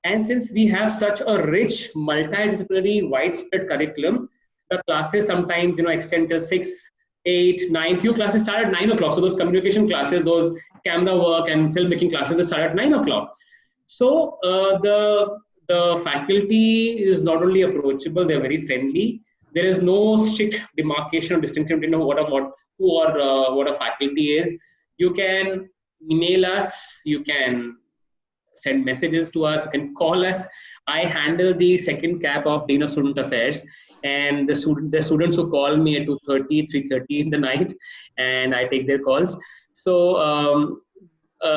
And since we have such a rich, multidisciplinary, widespread curriculum, the classes sometimes extend till 6, 8, 9. Few classes start at 9 o'clock. So those communication classes, those camera work and filmmaking classes, they start at 9 o'clock. So the faculty is not only approachable; they're very friendly. There is no strict demarcation or distinction between what a faculty is. You can email us. You can send messages to us. You can call us. I handle the second cap of Dean of Student Affairs, and the students who call me at 2:30, 3:30 in the night, and I take their calls. So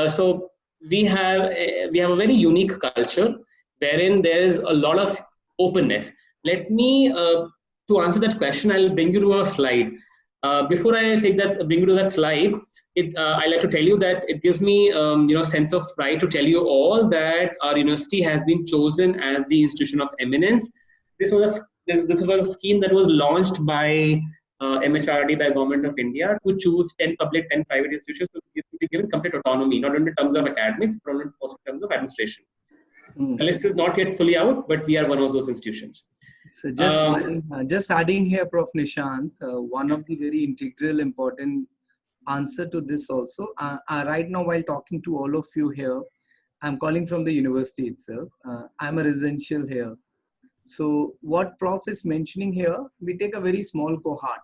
so we have a very unique culture wherein there is a lot of openness. Let me to answer that question, I'll bring you to a slide. Before I bring you to that slide, I like to tell you that it gives me sense of pride to tell you all that our university has been chosen as the institution of eminence. This was a scheme that was launched by MHRD, by Government of India, to choose 10 public, 10 private institutions to be given complete autonomy, not only in terms of academics, but also in terms of administration. The list is not yet fully out, but we are one of those institutions. So just adding here, Prof. Nishant, one of the very integral important answer to this also, right now while talking to all of you here, I'm calling from the university itself. I'm a residential here. So what Prof is mentioning here, we take a very small cohort.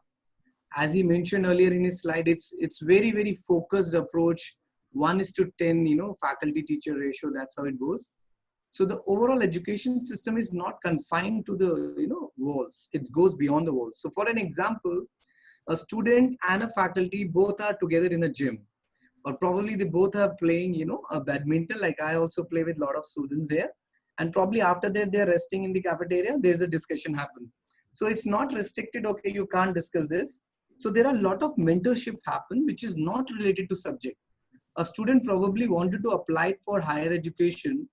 As he mentioned earlier in his slide, it's very, very focused approach, 1:10, faculty teacher ratio, that's how it goes. So the overall education system is not confined to the walls. It goes beyond the walls. So for an example, a student and a faculty both are together in a gym, or probably they both are playing a badminton, like I also play with a lot of students here, and probably after that they're resting in the cafeteria, there's a discussion happen. So it's not restricted, okay, you can't discuss this. So there are a lot of mentorship happen which is not related to subject. A student probably wanted to apply for higher education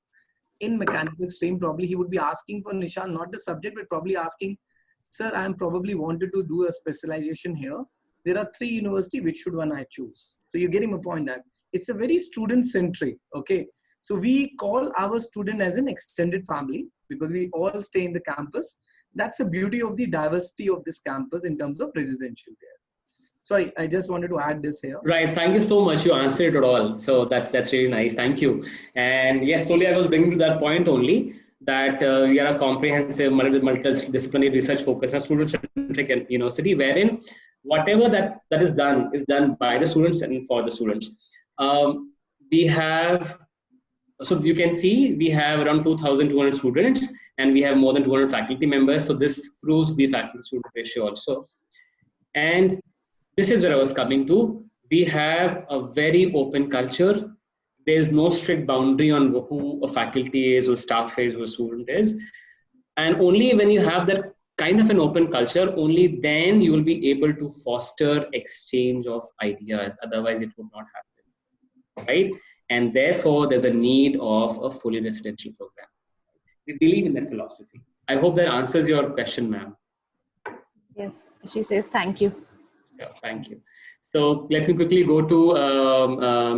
in mechanical stream. Probably he would be asking for Nishant, not the subject, but probably asking, sir, I'm probably wanted to do a specialization here. There are 3 universities, which should one I choose? So you're getting a point that it's a very student centric. Okay. So we call our student as an extended family because we all stay in the campus. That's the beauty of the diversity of this campus in terms of residential there. Sorry, I just wanted to add this here. Right. Thank you so much. You answered it all. So that's really nice. Thank you. And yes, solely I was bringing to that point only that we are a comprehensive, multidisciplinary, research-focused, and student-centric university, wherein whatever that is done by the students and for the students. We have, so you can see, we have around 2,200 students, and we have more than 200 faculty members. So this proves the faculty-student ratio also. And this is where I was coming to. We have a very open culture. There's no strict boundary on who a faculty is, who staff is, who a student is. And only when you have that kind of an open culture, only then you will be able to foster exchange of ideas. Otherwise, it would not happen, right? And therefore, there's a need of a fully residential program. We believe in that philosophy. I hope that answers your question, ma'am. Yes, she says thank you. Yeah, thank you. So let me quickly go to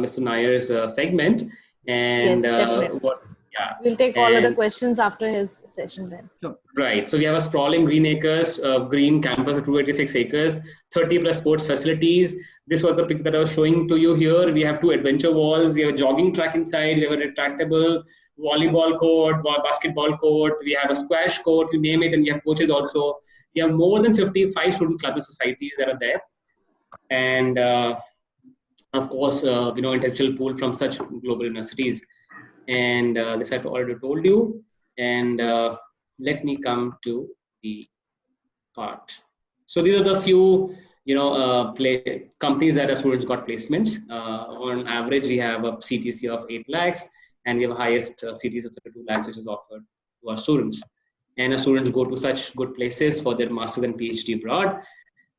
Mr. Nair's segment. And yes, we'll take all other questions after his session then. Sure. Right. So we have a sprawling green acres, green campus of 286 acres, 30 plus sports facilities. This was the picture that I was showing to you here. We have 2 adventure walls. We have a jogging track inside. We have a retractable volleyball court, basketball court. We have a squash court, you name it. And we have coaches also. We have more than 55 student club and societies that are there. And of course, intellectual pool from such global universities. And this I've already told you. And let me come to the part. So these are the few, companies that our students got placements. On average, we have a CTC of 8 lakhs, and we have a highest CTC of 32 lakhs, which is offered to our students. And our students go to such good places for their masters and PhD abroad.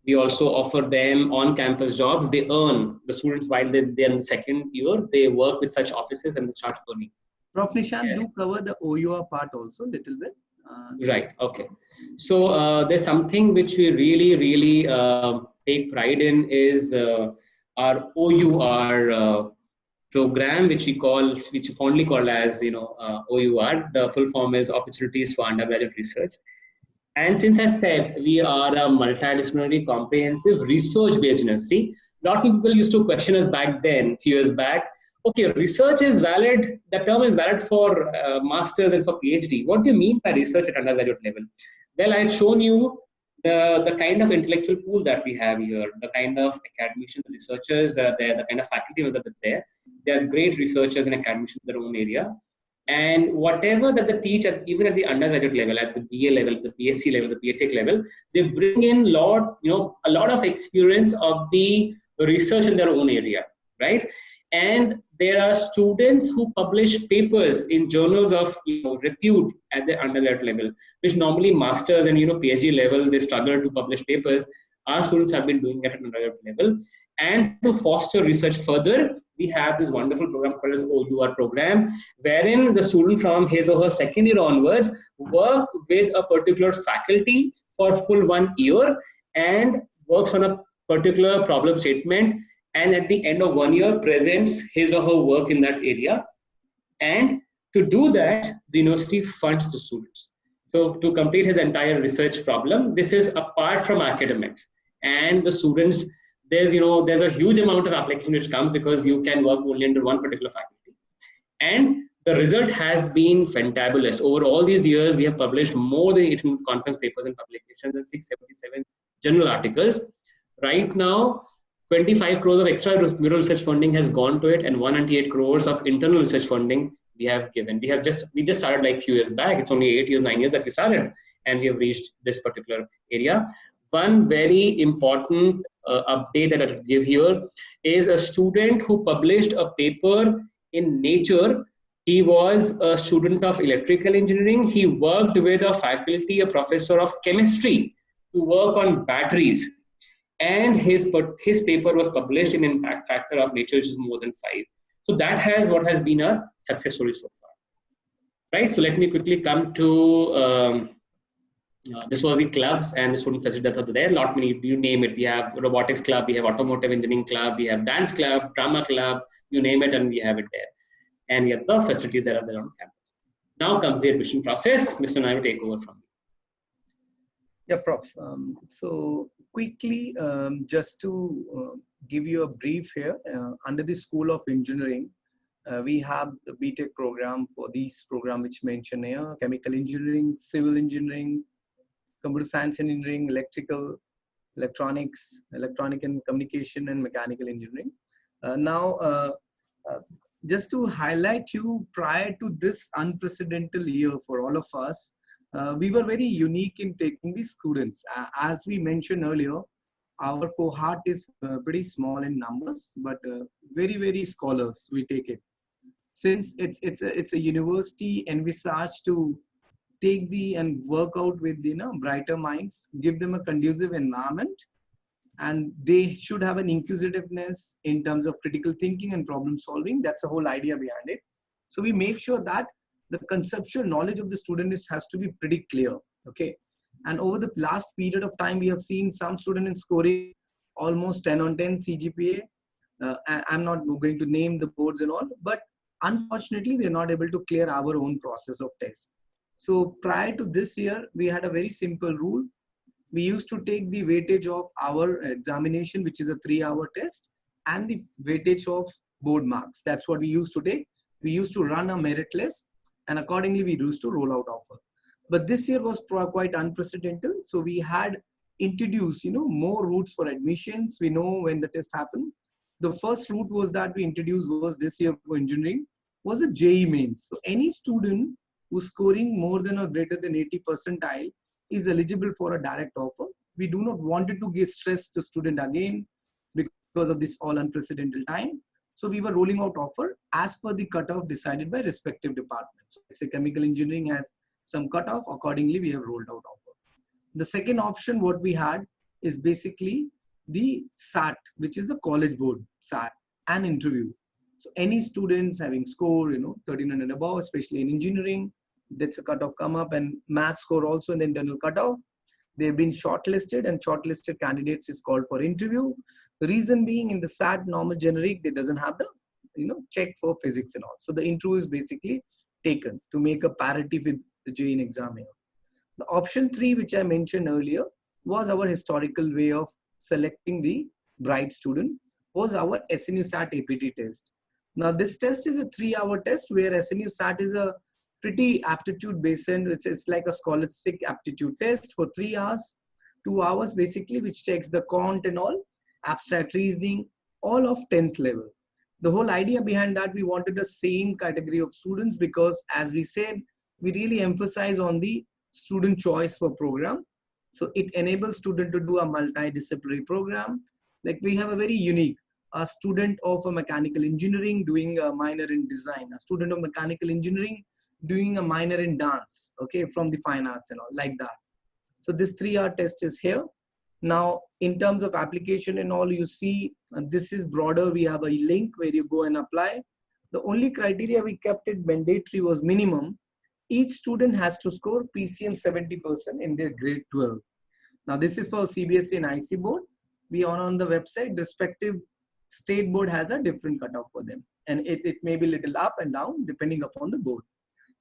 We also offer them on-campus jobs. They earn, the students, while they're in the second year, they work with such offices and they start earning. Prof. Nishant, do cover the OUR part also a little bit. Right, okay. So there's something which we really take pride in is our OUR program, which we fondly call as, OUR. The full form is Opportunities for Undergraduate Research. And since I said we are a multidisciplinary, comprehensive, research-based university, a lot of people used to question us back then, few years back, okay, research is valid, the term is valid for masters and for PhD. What do you mean by research at undergraduate level? Well, I had shown you the kind of intellectual pool that we have here, the kind of academicians, researchers that are there, the kind of faculty that are there. They are great researchers and academicians in their own area. And whatever that they teach at, even at the undergraduate level, at the BA level, the BSc level, the BTech level, they bring in a lot of experience of the research in their own area, right? And there are students who publish papers in journals of repute at the undergraduate level, which normally masters and PhD levels they struggle to publish papers. Our students have been doing it at undergraduate level. And to foster research further, we have this wonderful program called as OUR program, wherein the student from his or her second year onwards work with a particular faculty for full 1 year and works on a particular problem statement, and at the end of 1 year presents his or her work in that area. And to do that, the university funds the students. So to complete his entire research problem, this is apart from academics. And the students, there's a huge amount of application which comes because you can work only under one particular faculty. And the result has been fantabulous. Over all these years, we have published more than 18 conference papers and publications and 677 journal articles. Right now, 25 crores of extra mural research funding has gone to it, and 198 crores of internal research funding we have given. We just started like a few years back. It's only 8 years, 9 years that we started, and we have reached this particular area. One very important update that I'll give here is a student who published a paper in Nature. He was a student of electrical engineering. He worked with a faculty, a professor of chemistry, to work on batteries. And his paper was published in impact factor of Nature, which is more than 5. So that has what has been a success story so far, right? So let me quickly come to this was the clubs and the student facilities that are there. Lot many, you name it. We have robotics club, we have automotive engineering club, we have dance club, drama club, you name it, and we have it there. And we have the facilities that are there on campus. Now comes the admission process. Mr. Nair will take over from me. Yeah, Prof. So quickly, just to give you a brief here, under the School of Engineering, we have the BTech program for these programs which mentioned here: chemical engineering, civil engineering, computer science engineering, electrical, electronics, electronic and communication, and mechanical engineering. Just to highlight you, prior to this unprecedented year for all of us, we were very unique in taking the students. As we mentioned earlier, our cohort is pretty small in numbers, but very, very scholars we take it. Since it's a university envisaged to take and work out with brighter minds, give them a conducive environment, and they should have an inquisitiveness in terms of critical thinking and problem solving. That's the whole idea behind it. So we make sure that the conceptual knowledge of the student has to be pretty clear. Okay. And over the last period of time, we have seen some students scoring almost 10 on 10 CGPA. I'm not going to name the boards and all, but unfortunately, they're not able to clear our own process of tests. So prior to this year, we had a very simple rule. We used to take the weightage of our examination, which is a 3-hour test, and the weightage of board marks. That's what we used to take. We used to run a merit list, and accordingly, we used to roll out offer. But this year was quite unprecedented. So we had introduced, more routes for admissions. We know when the test happened. The first route was that we introduced was this year for engineering was the JEE mains. So any student who's scoring more than or greater than 80 percentile is eligible for a direct offer. We do not want to give stress to student again because of this all unprecedented time. So we were rolling out offer as per the cutoff decided by respective departments. So let's say chemical engineering has some cutoff. Accordingly, we have rolled out offer. The second option, what we had is basically the SAT, which is the college board SAT, and interview. So any students having score, 1300 and above, especially in engineering, that's a cutoff come up, and math score also in the internal cutoff. They've been shortlisted, and shortlisted candidates is called for interview. The reason being, in the SAT normal generic, they doesn't have the, check for physics and all. So the interview is basically taken to make a parity with the JEE exam here. The option 3, which I mentioned earlier, was our historical way of selecting the bright student, was our SNU SAT APT test. Now this test is a 3-hour test where SNU SAT is a pretty aptitude based, and it's like a scholastic aptitude test for 3 hours, 2 hours basically, which takes the quant and all, abstract reasoning, all of 10th level. The whole idea behind that, we wanted the same category of students because, as we said, we really emphasize on the student choice for program. So it enables student to do a multidisciplinary program. Like we have a very unique, a student of a mechanical engineering doing a minor in design, a student of mechanical engineering doing a minor in dance, okay, from the fine arts and all like that. So this 3-hour test is here. Now, in terms of application and all, you see, this is broader. We have a link where you go and apply. The only criteria we kept it mandatory was minimum. Each student has to score PCM 70% in their grade 12. Now, this is for CBSE and IC board. We are on the website, respective state board has a different cutoff for them. And it may be little up and down depending upon the board.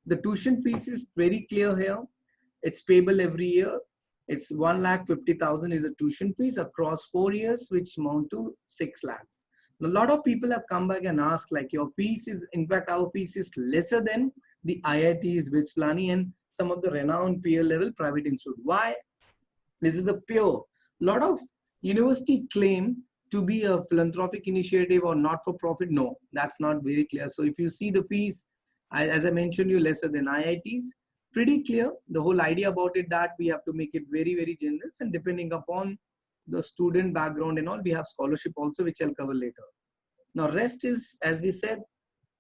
The tuition fees is very clear here. It's payable every year. It's 1,50,000 is the tuition fees across 4 years, which amount to 6 lakh. A lot of people have come back and asked, like, your fees is, in fact, our fees is lesser than the IITs, BITS Pilani, and some of the renowned peer level private institute. Why? This is a pure, lot of university claim to be a philanthropic initiative or not for profit. No, that's not very clear. So if you see the fees, as I mentioned, you lesser than IITs, pretty clear. The whole idea about it that we have to make it very, very generous, and depending upon the student background and all, we have scholarship also, which I'll cover later. Now, rest is, as we said,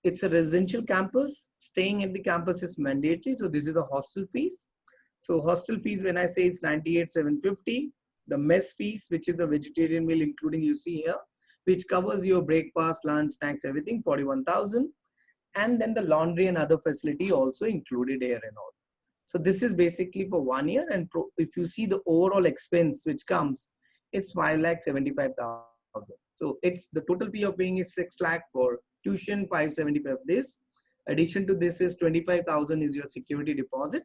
it's a residential campus. Staying at the campus is mandatory. So this is the hostel fees. So hostel fees, when I say it's 98,750, the mess fees, which is a vegetarian meal, including you see here, which covers your breakfast, lunch, snacks, everything, 41,000. And then the laundry and other facility also included here and all. So this is basically for 1 year. And if you see the overall expense which comes, it's 5,75,000. So it's the total fee of paying is 6 lakh for tuition, 575 this. Addition to this is 25,000 is your security deposit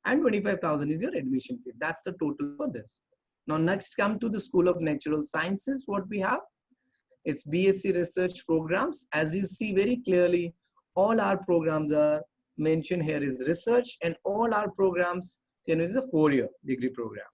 and 25,000 is your admission fee. That's the total for this. Now next come to the School of Natural Sciences. What we have, it's BSc research programs. As you see very clearly, all our programs are mentioned here is research, and all our programs, is a 4-year degree program.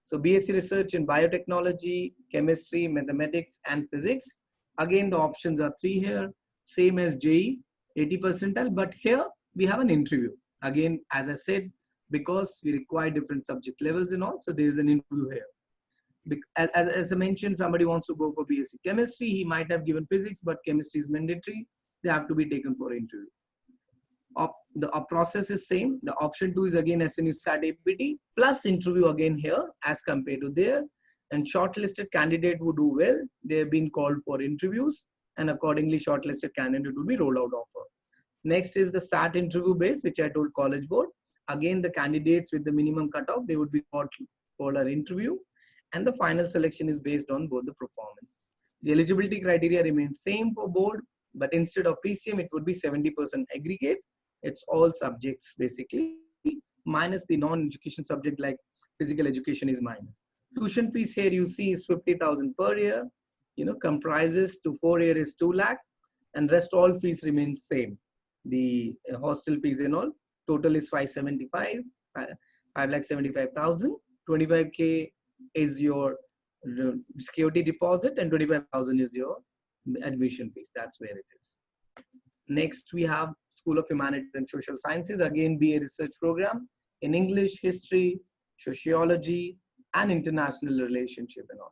So BSc research in biotechnology, chemistry, mathematics, and physics. Again, the options are 3 here, same as JEE, 80 percentile, but here we have an interview. Again, as I said, because we require different subject levels and all, so there is an interview here. As I mentioned, somebody wants to go for BSc chemistry, he might have given physics, but chemistry is mandatory. They have to be taken for interview. The process is same. The option 2 is again SNU SAT APT plus interview again here as compared to there. And shortlisted candidate who do well, they have been called for interviews, and accordingly shortlisted candidate will be rolled out offer. Next is the SAT interview base, which I told College Board. Again, the candidates with the minimum cutoff, they would be called for an interview, and the final selection is based on both the performance. The eligibility criteria remains same for board, but instead of PCM, it would be 70% aggregate. It's all subjects basically, minus the non-education subject like physical education is minus. Tuition fees here you see is 50,000 per year, comprises to 4 years is 2 lakh, and rest all fees remain same. The hostel fees and all, total is 5,75,000, 25K is your security deposit, and 25,000 is your admission fees. That's where it is. Next, we have School of Humanities and Social Sciences, again BA research program in English, history, sociology, and international relationship and all.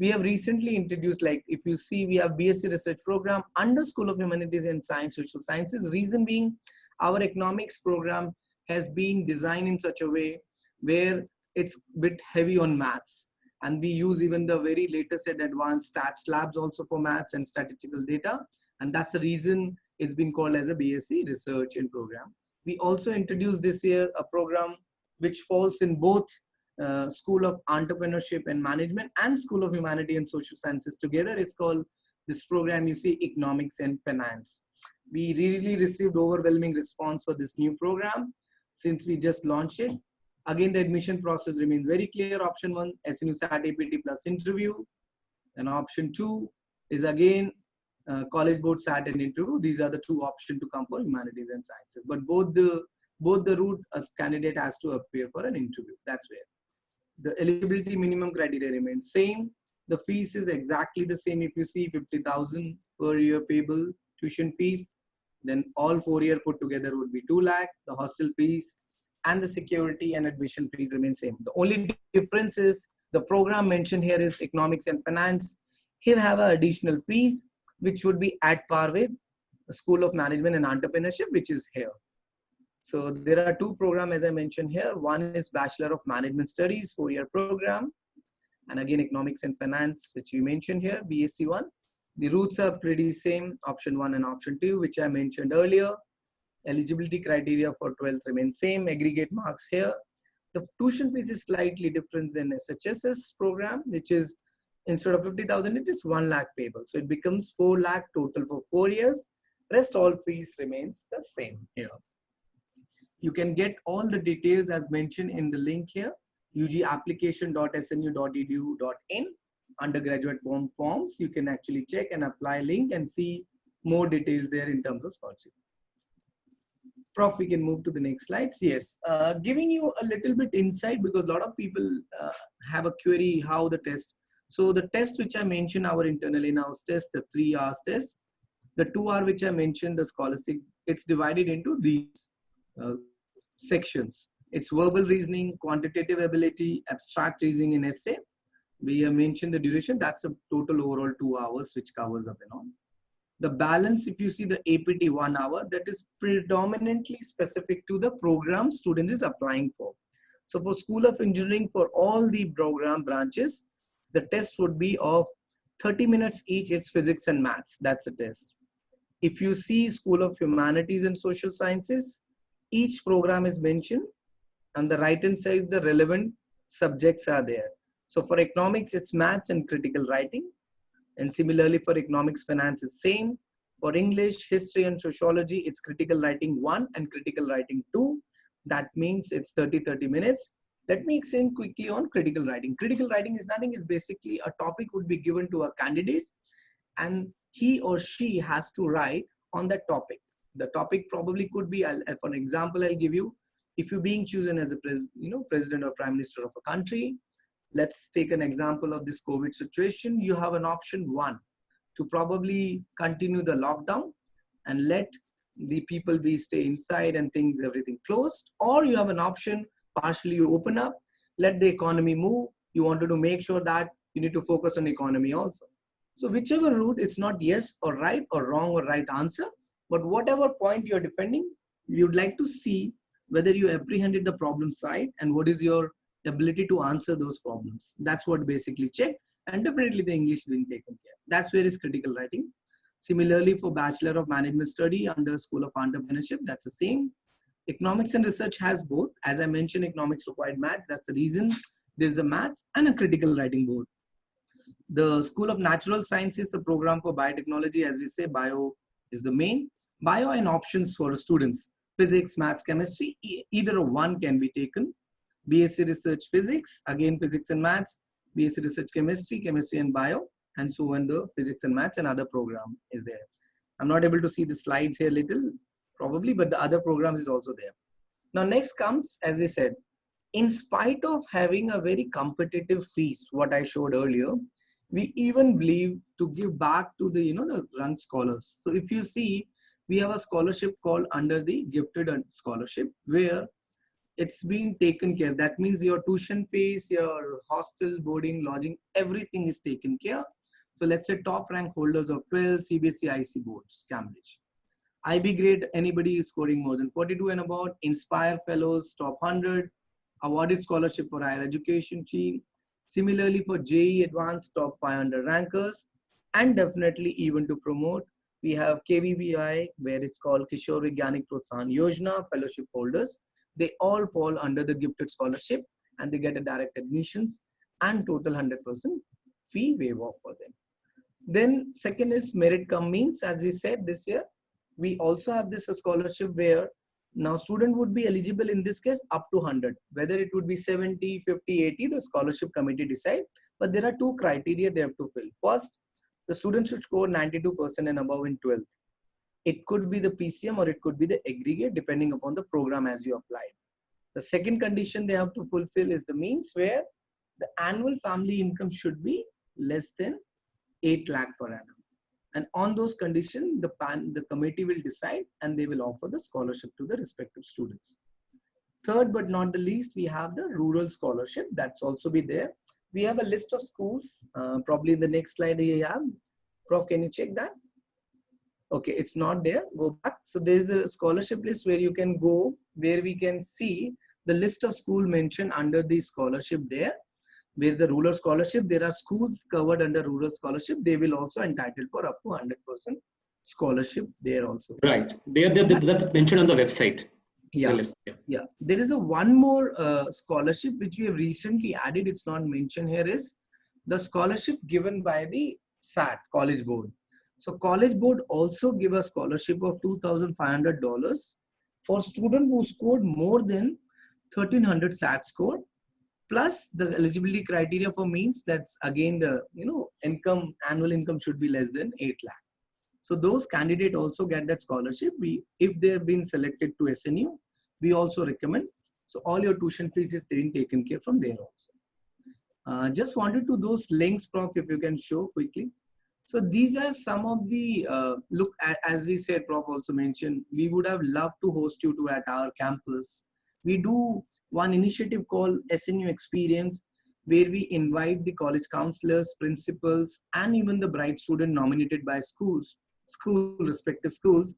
We have recently introduced, like if you see, we have BSc research program under School of Humanities and Science, Social Sciences. Reason being, our economics program has been designed in such a way where it's a bit heavy on maths. And we use even the very latest and advanced stats labs also for maths and statistical data. And that's the reason it's been called as a BSc research and program. We also introduced this year a program which falls in both School of Entrepreneurship and Management and School of Humanity and Social Sciences together. It's called, this program you see, Economics and Finance. We really received overwhelming response for this new program since we just launched it. Again, the admission process remains very clear. Option 1, SNU SAT APT plus interview. And option 2 is again College Board SAT and interview. These are the 2 options to come for humanities and sciences. But both the route a candidate has to appear for an interview. That's where. The eligibility minimum criteria remains same. The fees is exactly the same. If you see 50,000 per year payable tuition fees. Then all 4 year put together would be 2 lakh. The hostel fees and the security and admission fees remain same. The only difference is the program mentioned here is economics and finance. Here have additional fees, which would be at par with the School of Management and Entrepreneurship, which is here. So there are two programs, as I mentioned here. One is Bachelor of Management Studies, 4-year program. And again, economics and finance, which we mentioned here, BSc 1. The routes are pretty same, option 1 and option 2, which I mentioned earlier. Eligibility criteria for 12th remains same, aggregate marks here. The tuition fees is slightly different than SHSS program, which is instead of 50,000, it is 1 lakh payable. So it becomes 4 lakh total for 4 years. Rest all fees remains the same here. You can get all the details as mentioned in the link here, ugapplication.snu.edu.in. Undergraduate forms. You can actually check and apply link and see more details there in terms of scholarship. Prof, we can move to the next slides. Yes, giving you a little bit insight because a lot of people have a query how the test. So the test which I mentioned, our internal in-house test, the 3 hours test, the 2 hour which I mentioned, the scholastic, it's divided into these sections. It's verbal reasoning, quantitative ability, abstract reasoning, and essay. We have mentioned the duration. That's a total overall 2 hours which covers up and on. The balance, if you see the APT 1 hour, that is predominantly specific to the program student is applying for. So for School of Engineering, for all the program branches, the test would be of 30 minutes each. It's physics and maths. That's a test. If you see School of Humanities and Social Sciences, each program is mentioned. On the right hand side, the relevant subjects are there. So for economics, it's maths and critical writing. And similarly for economics, finance is same. For English, history and sociology, it's critical writing 1 and critical writing 2. That means it's 30 minutes. Let me explain quickly on critical writing. Critical writing is nothing, it's basically a topic would be given to a candidate and he or she has to write on that topic. The topic probably could be, for example, I'll give you, if you're being chosen as a president or prime minister of a country, let's take an example of this COVID situation. You have an option 1 to probably continue the lockdown and let the people stay inside and things everything closed, or you have an option partially you open up, let the economy move. You wanted to make sure that you need to focus on economy also. So whichever route, it's not yes or right or wrong or right answer, but whatever point you're defending, you'd like to see whether you apprehended the problem side and what is your ability to answer those problems. That's what basically check, and definitely the English being taken care. That's where is critical writing. Similarly for Bachelor of Management Study under School of Entrepreneurship, that's the same. Economics and research has both. As I mentioned, economics required maths. That's the reason there's a maths and a critical writing both. The School of Natural Sciences, the program for biotechnology, as we say, bio is the main. Bio and options for students, physics, maths, chemistry, either one can be taken. BSc Research Physics, again physics and maths, BSc Research Chemistry, chemistry and bio, and so on the physics and maths and other program is there. I'm not able to see the slides here little, probably, but the other programs is also there. Now next comes, as we said, in spite of having a very competitive fees, what I showed earlier, we even believe to give back to the, the young scholars. So if you see, we have a scholarship called under the Gifted Scholarship, where it's being taken care. That means your tuition fees, your hostel, boarding, lodging, everything is taken care. So let's say top rank holders of 12 CBSE IC boards, Cambridge. IB grade, anybody is scoring more than 42 and about. Inspire Fellows, top 100. Awarded scholarship for higher education team. Similarly for JEE Advanced, top 500 rankers. And definitely even to promote, we have KVBI, where it's called Kishore Vigyanik Protsahan Yojana, fellowship holders. They all fall under the gifted scholarship and they get a direct admissions and total 100% fee waive off for them. Then second is merit cum means, as we said this year, we also have this scholarship where now student would be eligible in this case up to 100, whether it would be 70, 50, 80, the scholarship committee decide, but there are 2 criteria they have to fill. First, the student should score 92% and above in 12th. It could be the PCM or it could be the aggregate depending upon the program as you apply. The second condition they have to fulfill is the means where the annual family income should be less than 8 lakh per annum. And on those conditions, the committee will decide and they will offer the scholarship to the respective students. Third, but not the least, we have the rural scholarship. That's also be there. We have a list of schools. Probably in the next slide you have. Prof, can you check that? Okay, it's not there. Go back. So there's a scholarship list where you can go, where we can see the list of school mentioned under the scholarship there. Where the rural scholarship, there are schools covered under rural scholarship. They will also entitled for up to 100% scholarship there also. Right. That's mentioned on the website. Yeah. The list. Yeah. There is a one more scholarship which we have recently added. It's not mentioned here, is the scholarship given by the SAT, College Board. So College Board also give a scholarship of $2,500 for student who scored more than 1300 SAT score, plus the eligibility criteria for means, that's again the income, annual income should be less than 8 lakh. So those candidates also get that scholarship. If they have been selected to SNU, we also recommend. So all your tuition fees is being taken care from there also. Just wanted to those links, Prof, if you can show quickly. So these are some of the, look, as we said, Prof also mentioned, we would have loved to host you to at our campus. We do one initiative called SNU Experience, where we invite the college counselors, principals, and even the bright student nominated by respective schools.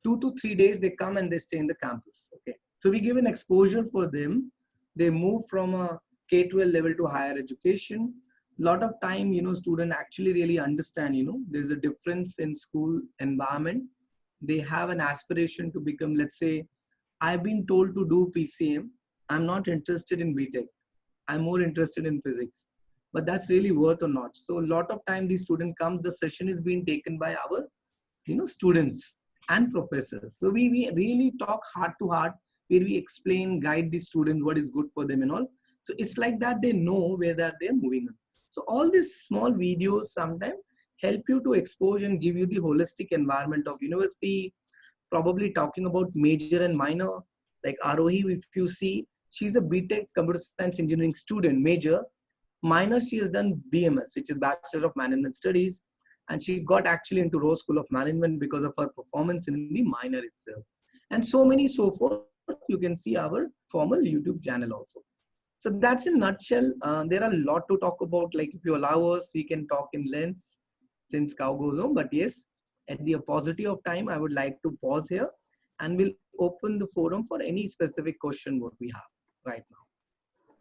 2 to 3 days they come and they stay in the campus. Okay, so we give an exposure for them. They move from a K-12 level to higher education. Lot of time, student actually really understand, there's a difference in school environment. They have an aspiration to become, let's say, I've been told to do PCM. I'm not interested in BTech. I'm more interested in physics, but that's really worth or not. So a lot of time the student comes, the session is being taken by our, students and professors. So we really talk heart to heart, where we explain, guide the student what is good for them and all. So it's like that they know where that they're moving on. So all these small videos sometimes help you to expose and give you the holistic environment of university, probably talking about major and minor, like Arohi, if you see, she's a BTech computer science engineering student, major. Minor, she has done BMS, which is Bachelor of Management Studies. And she got actually into Rose School of Management because of her performance in the minor itself. And so many so forth. You can see our formal YouTube channel also. So that's in a nutshell. There are a lot to talk about. Like if you allow us, we can talk in length since cow goes home. But yes, at the paucity of time, I would like to pause here and we'll open the forum for any specific question what we have right now.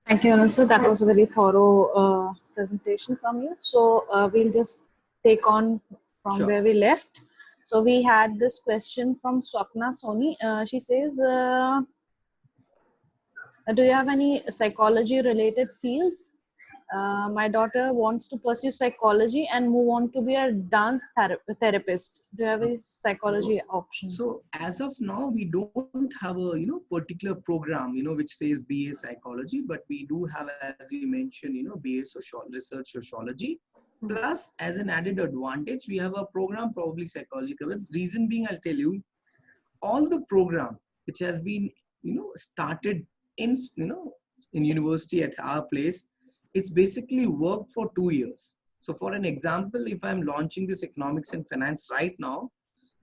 Thank you, Anil sir. That was a very thorough presentation from you. So we'll just take on from where we left. So we had this question from Swapna Soni. She says, do you have any psychology related fields? My daughter wants to pursue psychology and move on to be a dance therapist. Do you have a psychology option? So as of now, we don't have a particular program which says BA psychology, but we do have, as we mentioned, BA research sociology. Plus, as an added advantage, we have a program probably psychology covered. Reason being, I'll tell you, all the program which has been started in university at our place, it's basically worked for 2 years. So for an example, if I'm launching this economics and finance right now,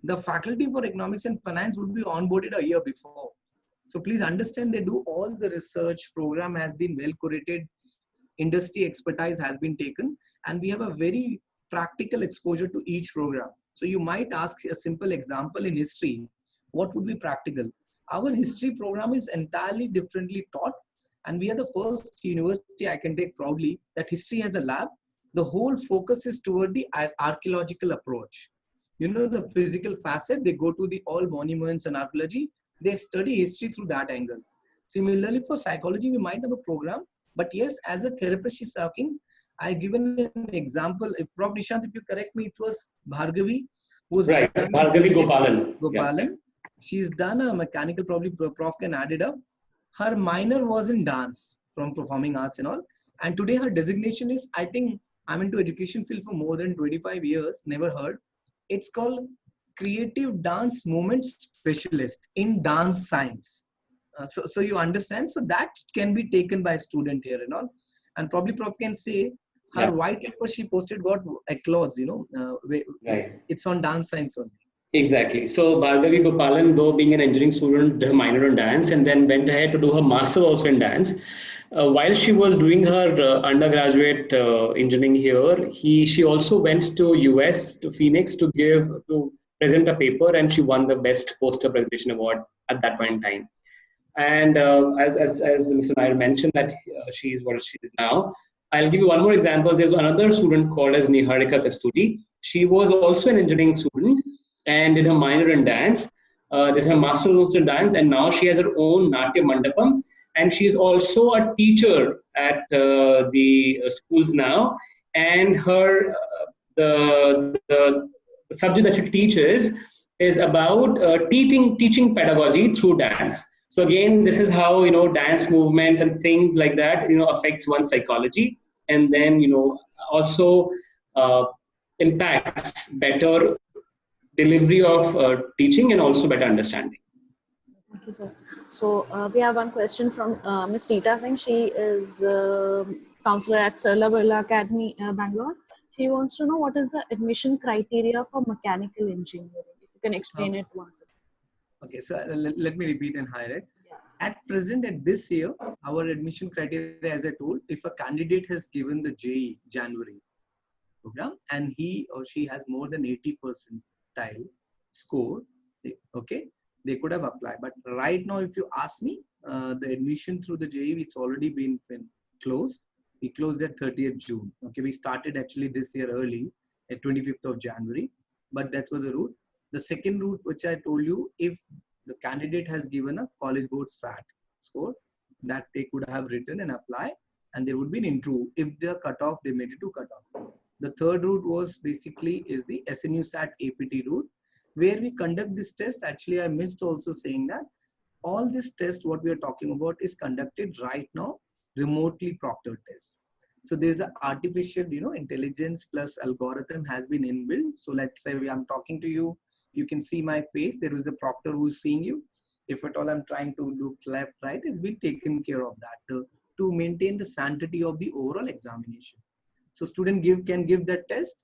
the faculty for economics and finance would be onboarded a year before. So please understand, they do all the research, program has been well curated, industry expertise has been taken, and we have a very practical exposure to each program. So you might ask a simple example in history, what would be practical? Our history program is entirely differently taught. And we are the first university I can take proudly that history has a lab. The whole focus is toward the archaeological approach. The physical facet, they go to the all monuments and archaeology. They study history through that angle. Similarly, for psychology, we might have a program. But yes, as a therapist is talking, I've given an example. If Prof. Nishant, if you correct me, it was Bhargavi. Who's right, Bhargavi Gopalan. Gopalan. Yeah. She's done a mechanical, probably Prof can add it up. Her minor was in dance from performing arts and all. And today her designation is, I think I'm into education field for more than 25 years, never heard. It's called Creative Dance Movement Specialist in Dance Science. So you understand, so that can be taken by a student here and all. And probably Prof can say Her white paper she posted got applause, Right. It's on dance science only. Exactly. So Bhargavi Gopalan, though being an engineering student, did a minor in dance and then went ahead to do her master also in dance. While she was doing her undergraduate engineering here, she also went to US to Phoenix to present a paper, and she won the best poster presentation award at that point in time. And as Mr. Nair mentioned that she is what she is now. I'll give you one more example. There's another student called as Niharika Kasturi. She was also an engineering student and did her minor in dance, did her master's also in dance, and now she has her own Natya Mandapam. And she's also a teacher at the schools now. And her the subject that she teaches is about teaching pedagogy through dance. So again, this is how dance movements and things like that affects one's psychology, and then also impacts better delivery of teaching and also better understanding. Thank you, sir. So we have one question from Ms. Rita Singh. She is counselor at Sarla Birla Academy, Bangalore. She wants to know what is the admission criteria for mechanical engineering. If you can explain it once. Okay, so let me repeat and highlight. At present, at this year, our admission criteria, as I told, if a candidate has given the JEE January program and he or she has more than 80 percentile score, okay, they could have applied. But right now, if you ask me, the admission through the JEE, it's already been closed. We closed at 30th June. Okay, we started actually this year early at 25th of January, but that was a route. The second route, which I told you, if the candidate has given a college board SAT score, that they could have written and apply, and there would be an interview. If they are cut off, they made it to cut off. The third route was basically is the SNU SAT APT route, where we conduct this test. Actually, I missed also saying that all this test, what we are talking about, is conducted right now, remotely proctored test. So there's an artificial, intelligence plus algorithm has been inbuilt. So let's say I'm talking to you, you can see my face. There is a proctor who's seeing you. If at all I'm trying to look left, right, it's been taken care of that to maintain the sanctity of the overall examination. So student can give that test,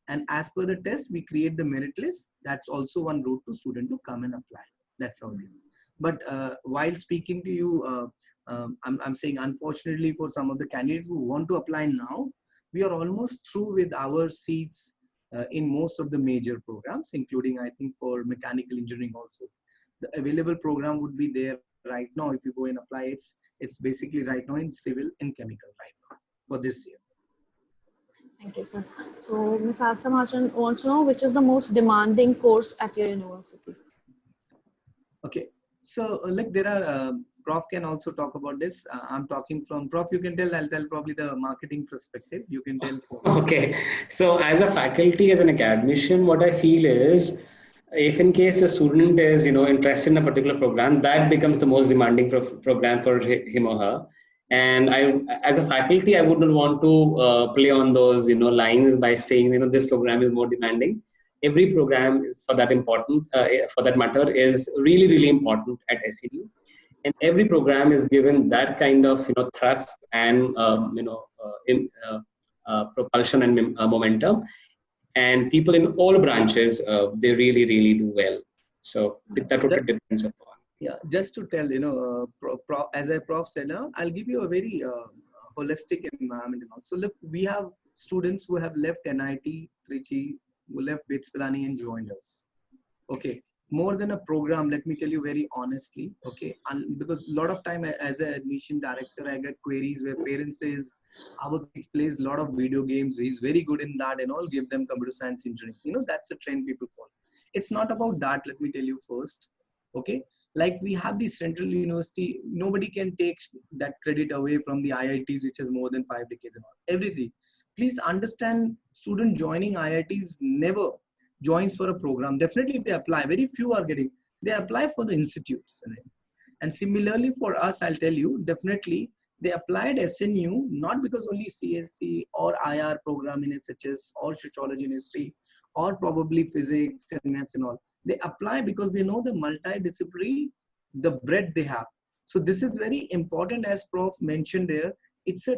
and as per the test, we create the merit list. That's also one route to student to come and apply. That's how it is. But while speaking to you, I'm saying, unfortunately, for some of the candidates who want to apply now, we are almost through with our seats in most of the major programs, including, I think, for mechanical engineering also. The available program would be there right now. If you go and apply, it's basically right now in civil and chemical right now for this year. Thank you, sir. So Ms. Asa Mahan wants to know which is the most demanding course at your university. Okay, so like there are, Prof can also talk about this. I'm talking from Prof. You can tell. I'll tell probably the marketing perspective. You can tell. Okay, so as a faculty, as an academician, what I feel is, if in case a student is interested in a particular program, that becomes the most demanding program for him or her. And as a faculty, I would not want to play on those lines by saying this program is more demanding. Every program is for that matter is really, really important at SNU. And every program is given that kind of thrust and propulsion and momentum, and people in all branches they really, really do well. So that totally depends upon. Yeah, just to tell as a Prof said, I'll give you a very holistic environment. So look, we have students who have left NIT Trichy, who left BITS Pilani and joined us. Okay. More than a program, let me tell you very honestly, okay, and because a lot of time as an admission director, I get queries where parents says, our kid plays a lot of video games, he's very good in that and all, give them computer science engineering. That's a trend people follow. It's not about that, let me tell you first, okay. Like we have the Central University, nobody can take that credit away from the IITs, which has more than 5 decades and all, everything. Please understand, student joining IITs never joins for a program. Definitely they apply. Very few are getting. They apply for the institutes. And similarly for us, I'll tell you, definitely they applied SNU not because only CSC or IR program in SHS or sociology and history or probably physics and maths and all. They apply because they know the multidisciplinary, the breadth they have. So this is very important, as Prof mentioned there. It's a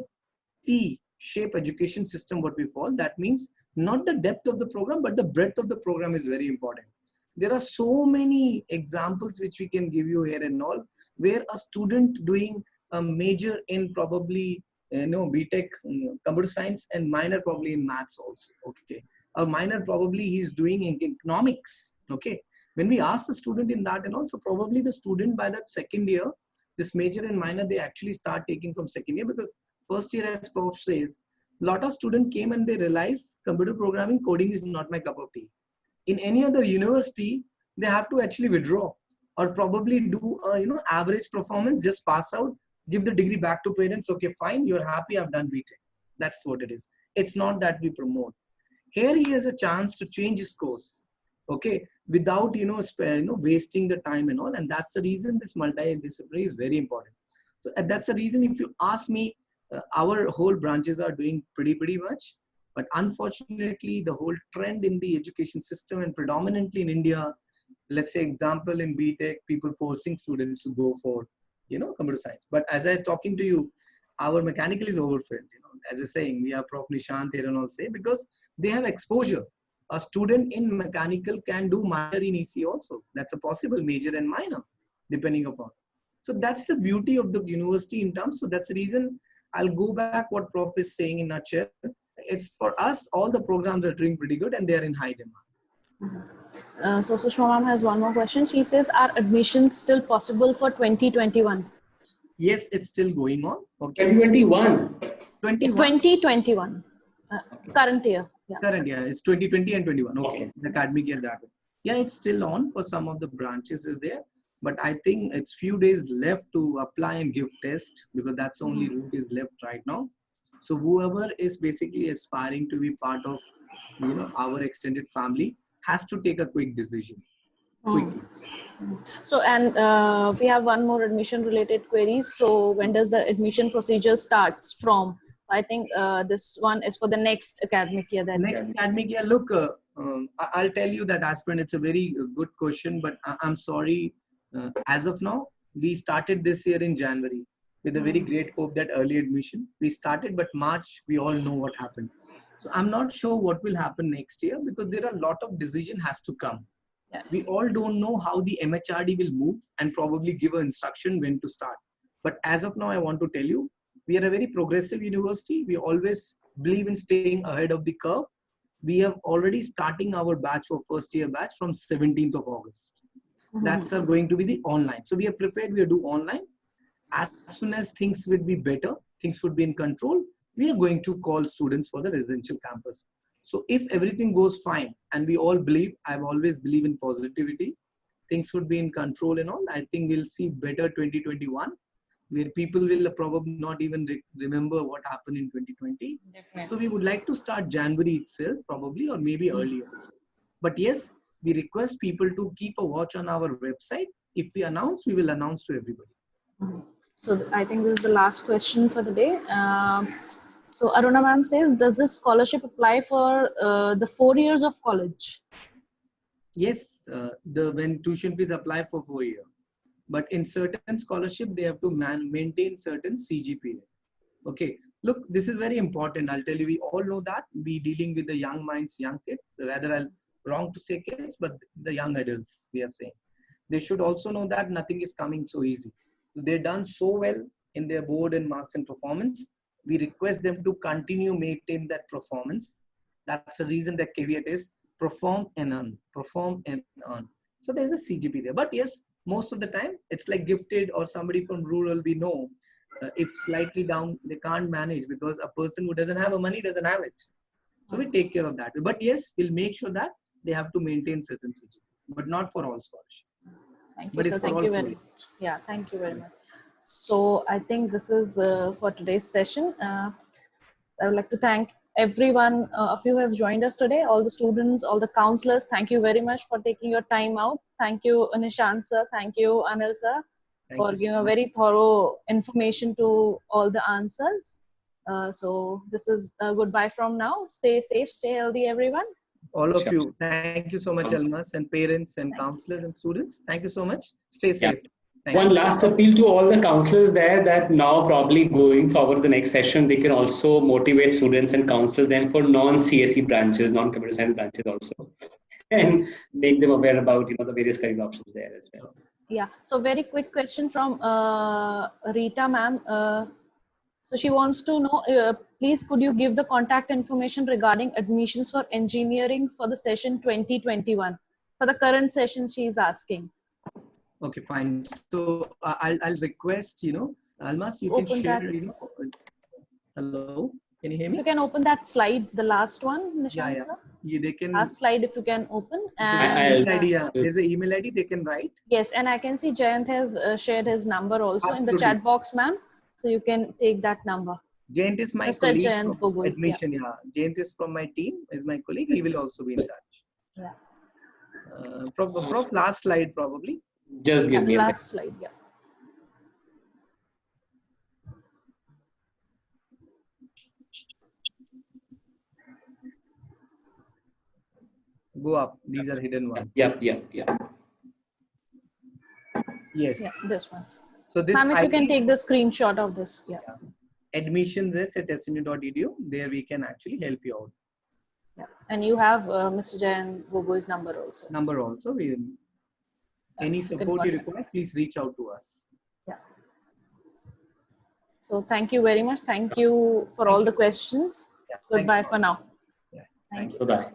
T shape education system, what we call. That means not the depth of the program, but the breadth of the program is very important. There are so many examples which we can give you here and all, where a student doing a major in probably BTech computer science and minor probably in maths also. Okay, a minor probably he's doing in economics. Okay, when we ask the student in that, and also probably the student by that second year, this major and minor they actually start taking from second year, because first year, as Prof says, a lot of students came and they realized computer programming, coding is not my cup of tea. In any other university, they have to actually withdraw or probably do a average performance, just pass out, give the degree back to parents. Okay, fine, you're happy, I've done BTech. That's what it is. It's not that we promote. Here he has a chance to change his course, okay, without wasting the time and all. And that's the reason this multidisciplinary is very important. So that's the reason, if you ask me, our whole branches are doing pretty much. But unfortunately, the whole trend in the education system, and predominantly in India, let's say example in BTech, people forcing students to go for computer science. But as I'm talking to you, our mechanical is overfilled. As I'm saying, we have Prof Nishant here and all say, because they have exposure. A student in mechanical can do minor in EC also. That's a possible major and minor, depending upon. So that's the beauty of the university in terms. So that's the reason I'll go back what Prof is saying in a nutshell. It's for us, all the programs are doing pretty good and they are in high demand. So Sushma ma'am has one more question. She says, are admissions still possible for 2021? Yes, it's still going on. Okay. 2021. 2021. Current year. Yeah. Current year. It's 2020 and 21. Okay. The academic year that way. Yeah, it's still on for some of the branches is there. But I think it's few days left to apply and give test, because that's the only route is left right now. So whoever is basically aspiring to be part of, our extended family has to take a quick decision. Quickly. So, and we have one more admission related query. So when does the admission procedure starts from? I think this one is for the next academic year. Next academic year, look, I'll tell you that aspirant, it's a very good question, but I'm sorry. As of now, we started this year in January with a very great hope that early admission. We started, but March, we all know what happened. So I'm not sure what will happen next year, because there are a lot of decision has to come. Yeah. We all don't know how the MHRD will move and probably give an instruction when to start. But as of now, I want to tell you, we are a very progressive university. We always believe in staying ahead of the curve. We have already starting our batch for first year batch from 17th of August. That's going to be the online. So we are prepared, we will do online. As soon as things will be better, things would be in control, we are going to call students for the residential campus. So if everything goes fine, and we all believe, I've always believed in positivity, things would be in control and all, I think we'll see better 2021, where people will probably not even remember what happened in 2020. Definitely. So we would like to start January itself, probably, or maybe earlier also. But yes, we request people to keep a watch on our website. If we announce, we will announce to everybody. So I think this is the last question for the day. So Aruna ma'am says, does this scholarship apply for the 4 years of college? Yes, when tuition fees apply for 4 years. But in certain scholarship, they have to maintain certain CGPA. Okay, look, this is very important. I'll tell you, we all know that. We dealing with the young minds, young kids. Rather, wrong to say kids, but the young adults, we are saying. They should also know that nothing is coming so easy. They've done so well in their board and marks and performance. We request them to continue maintain that performance. That's the reason the caveat is perform and earn. Perform and earn. So there's a CGP there. But yes, most of the time, it's like gifted or somebody from rural, we know. If slightly down, they can't manage, because a person who doesn't have a money doesn't have it. So we take care of that. But yes, we'll make sure that they have to maintain certain CGP, but not for all scholarships. Thank you, sir. Thank you very much. Yeah, thank you very much. So I think this is for today's session. I would like to thank everyone of you who have joined us today, all the students, all the counselors. Thank you very much for taking your time out. Thank you, Nishant sir. Thank you, Anil sir, for giving a very thorough information to all the answers. So this is goodbye from now. Stay safe, stay healthy, everyone. All of you, thank you so much, Almas, and parents and counselors and students. Thank you so much. Stay safe. One last appeal to all the counselors there, that now probably going forward the next session, they can also motivate students and counsel them for non-CSE branches, non-computer science branches also, and make them aware about the various career options there as well. Yeah. So very quick question from Rita ma'am. So she wants to know, please could you give the contact information regarding admissions for engineering for the session 2021? For the current session she is asking. Okay, fine. So I'll request, Almas, you Open can share, that. Hello, can you hear If me? you can open that slide, the last one, Nishant Yeah. sir. They can. Last slide, if you can open. And There's an email ID they can write. yes, and I can see Jayant has shared his number also in the Absolutely. chat box, ma'am. So you can take that number. Jayant is my Mr. colleague Jayant from Gogoi, admission. Yeah. Jayant is from my team, is my colleague. He will also be in touch. Yeah. Prof, last slide probably. Just give me a second. Last slide, yeah. Go up. These are hidden ones. Yep. Yes. Yeah, this one. So this ma'am, if you can take the screenshot of this. Yeah. admissions@snu.edu. There we can actually help you out. Yeah. And you have Mr. Jayant Gogoi's number also. Any support you require, please reach out to us. Yeah. So thank you very much. Thank you for all the questions. Yeah. Goodbye for now. Yeah. Thank you. Goodbye.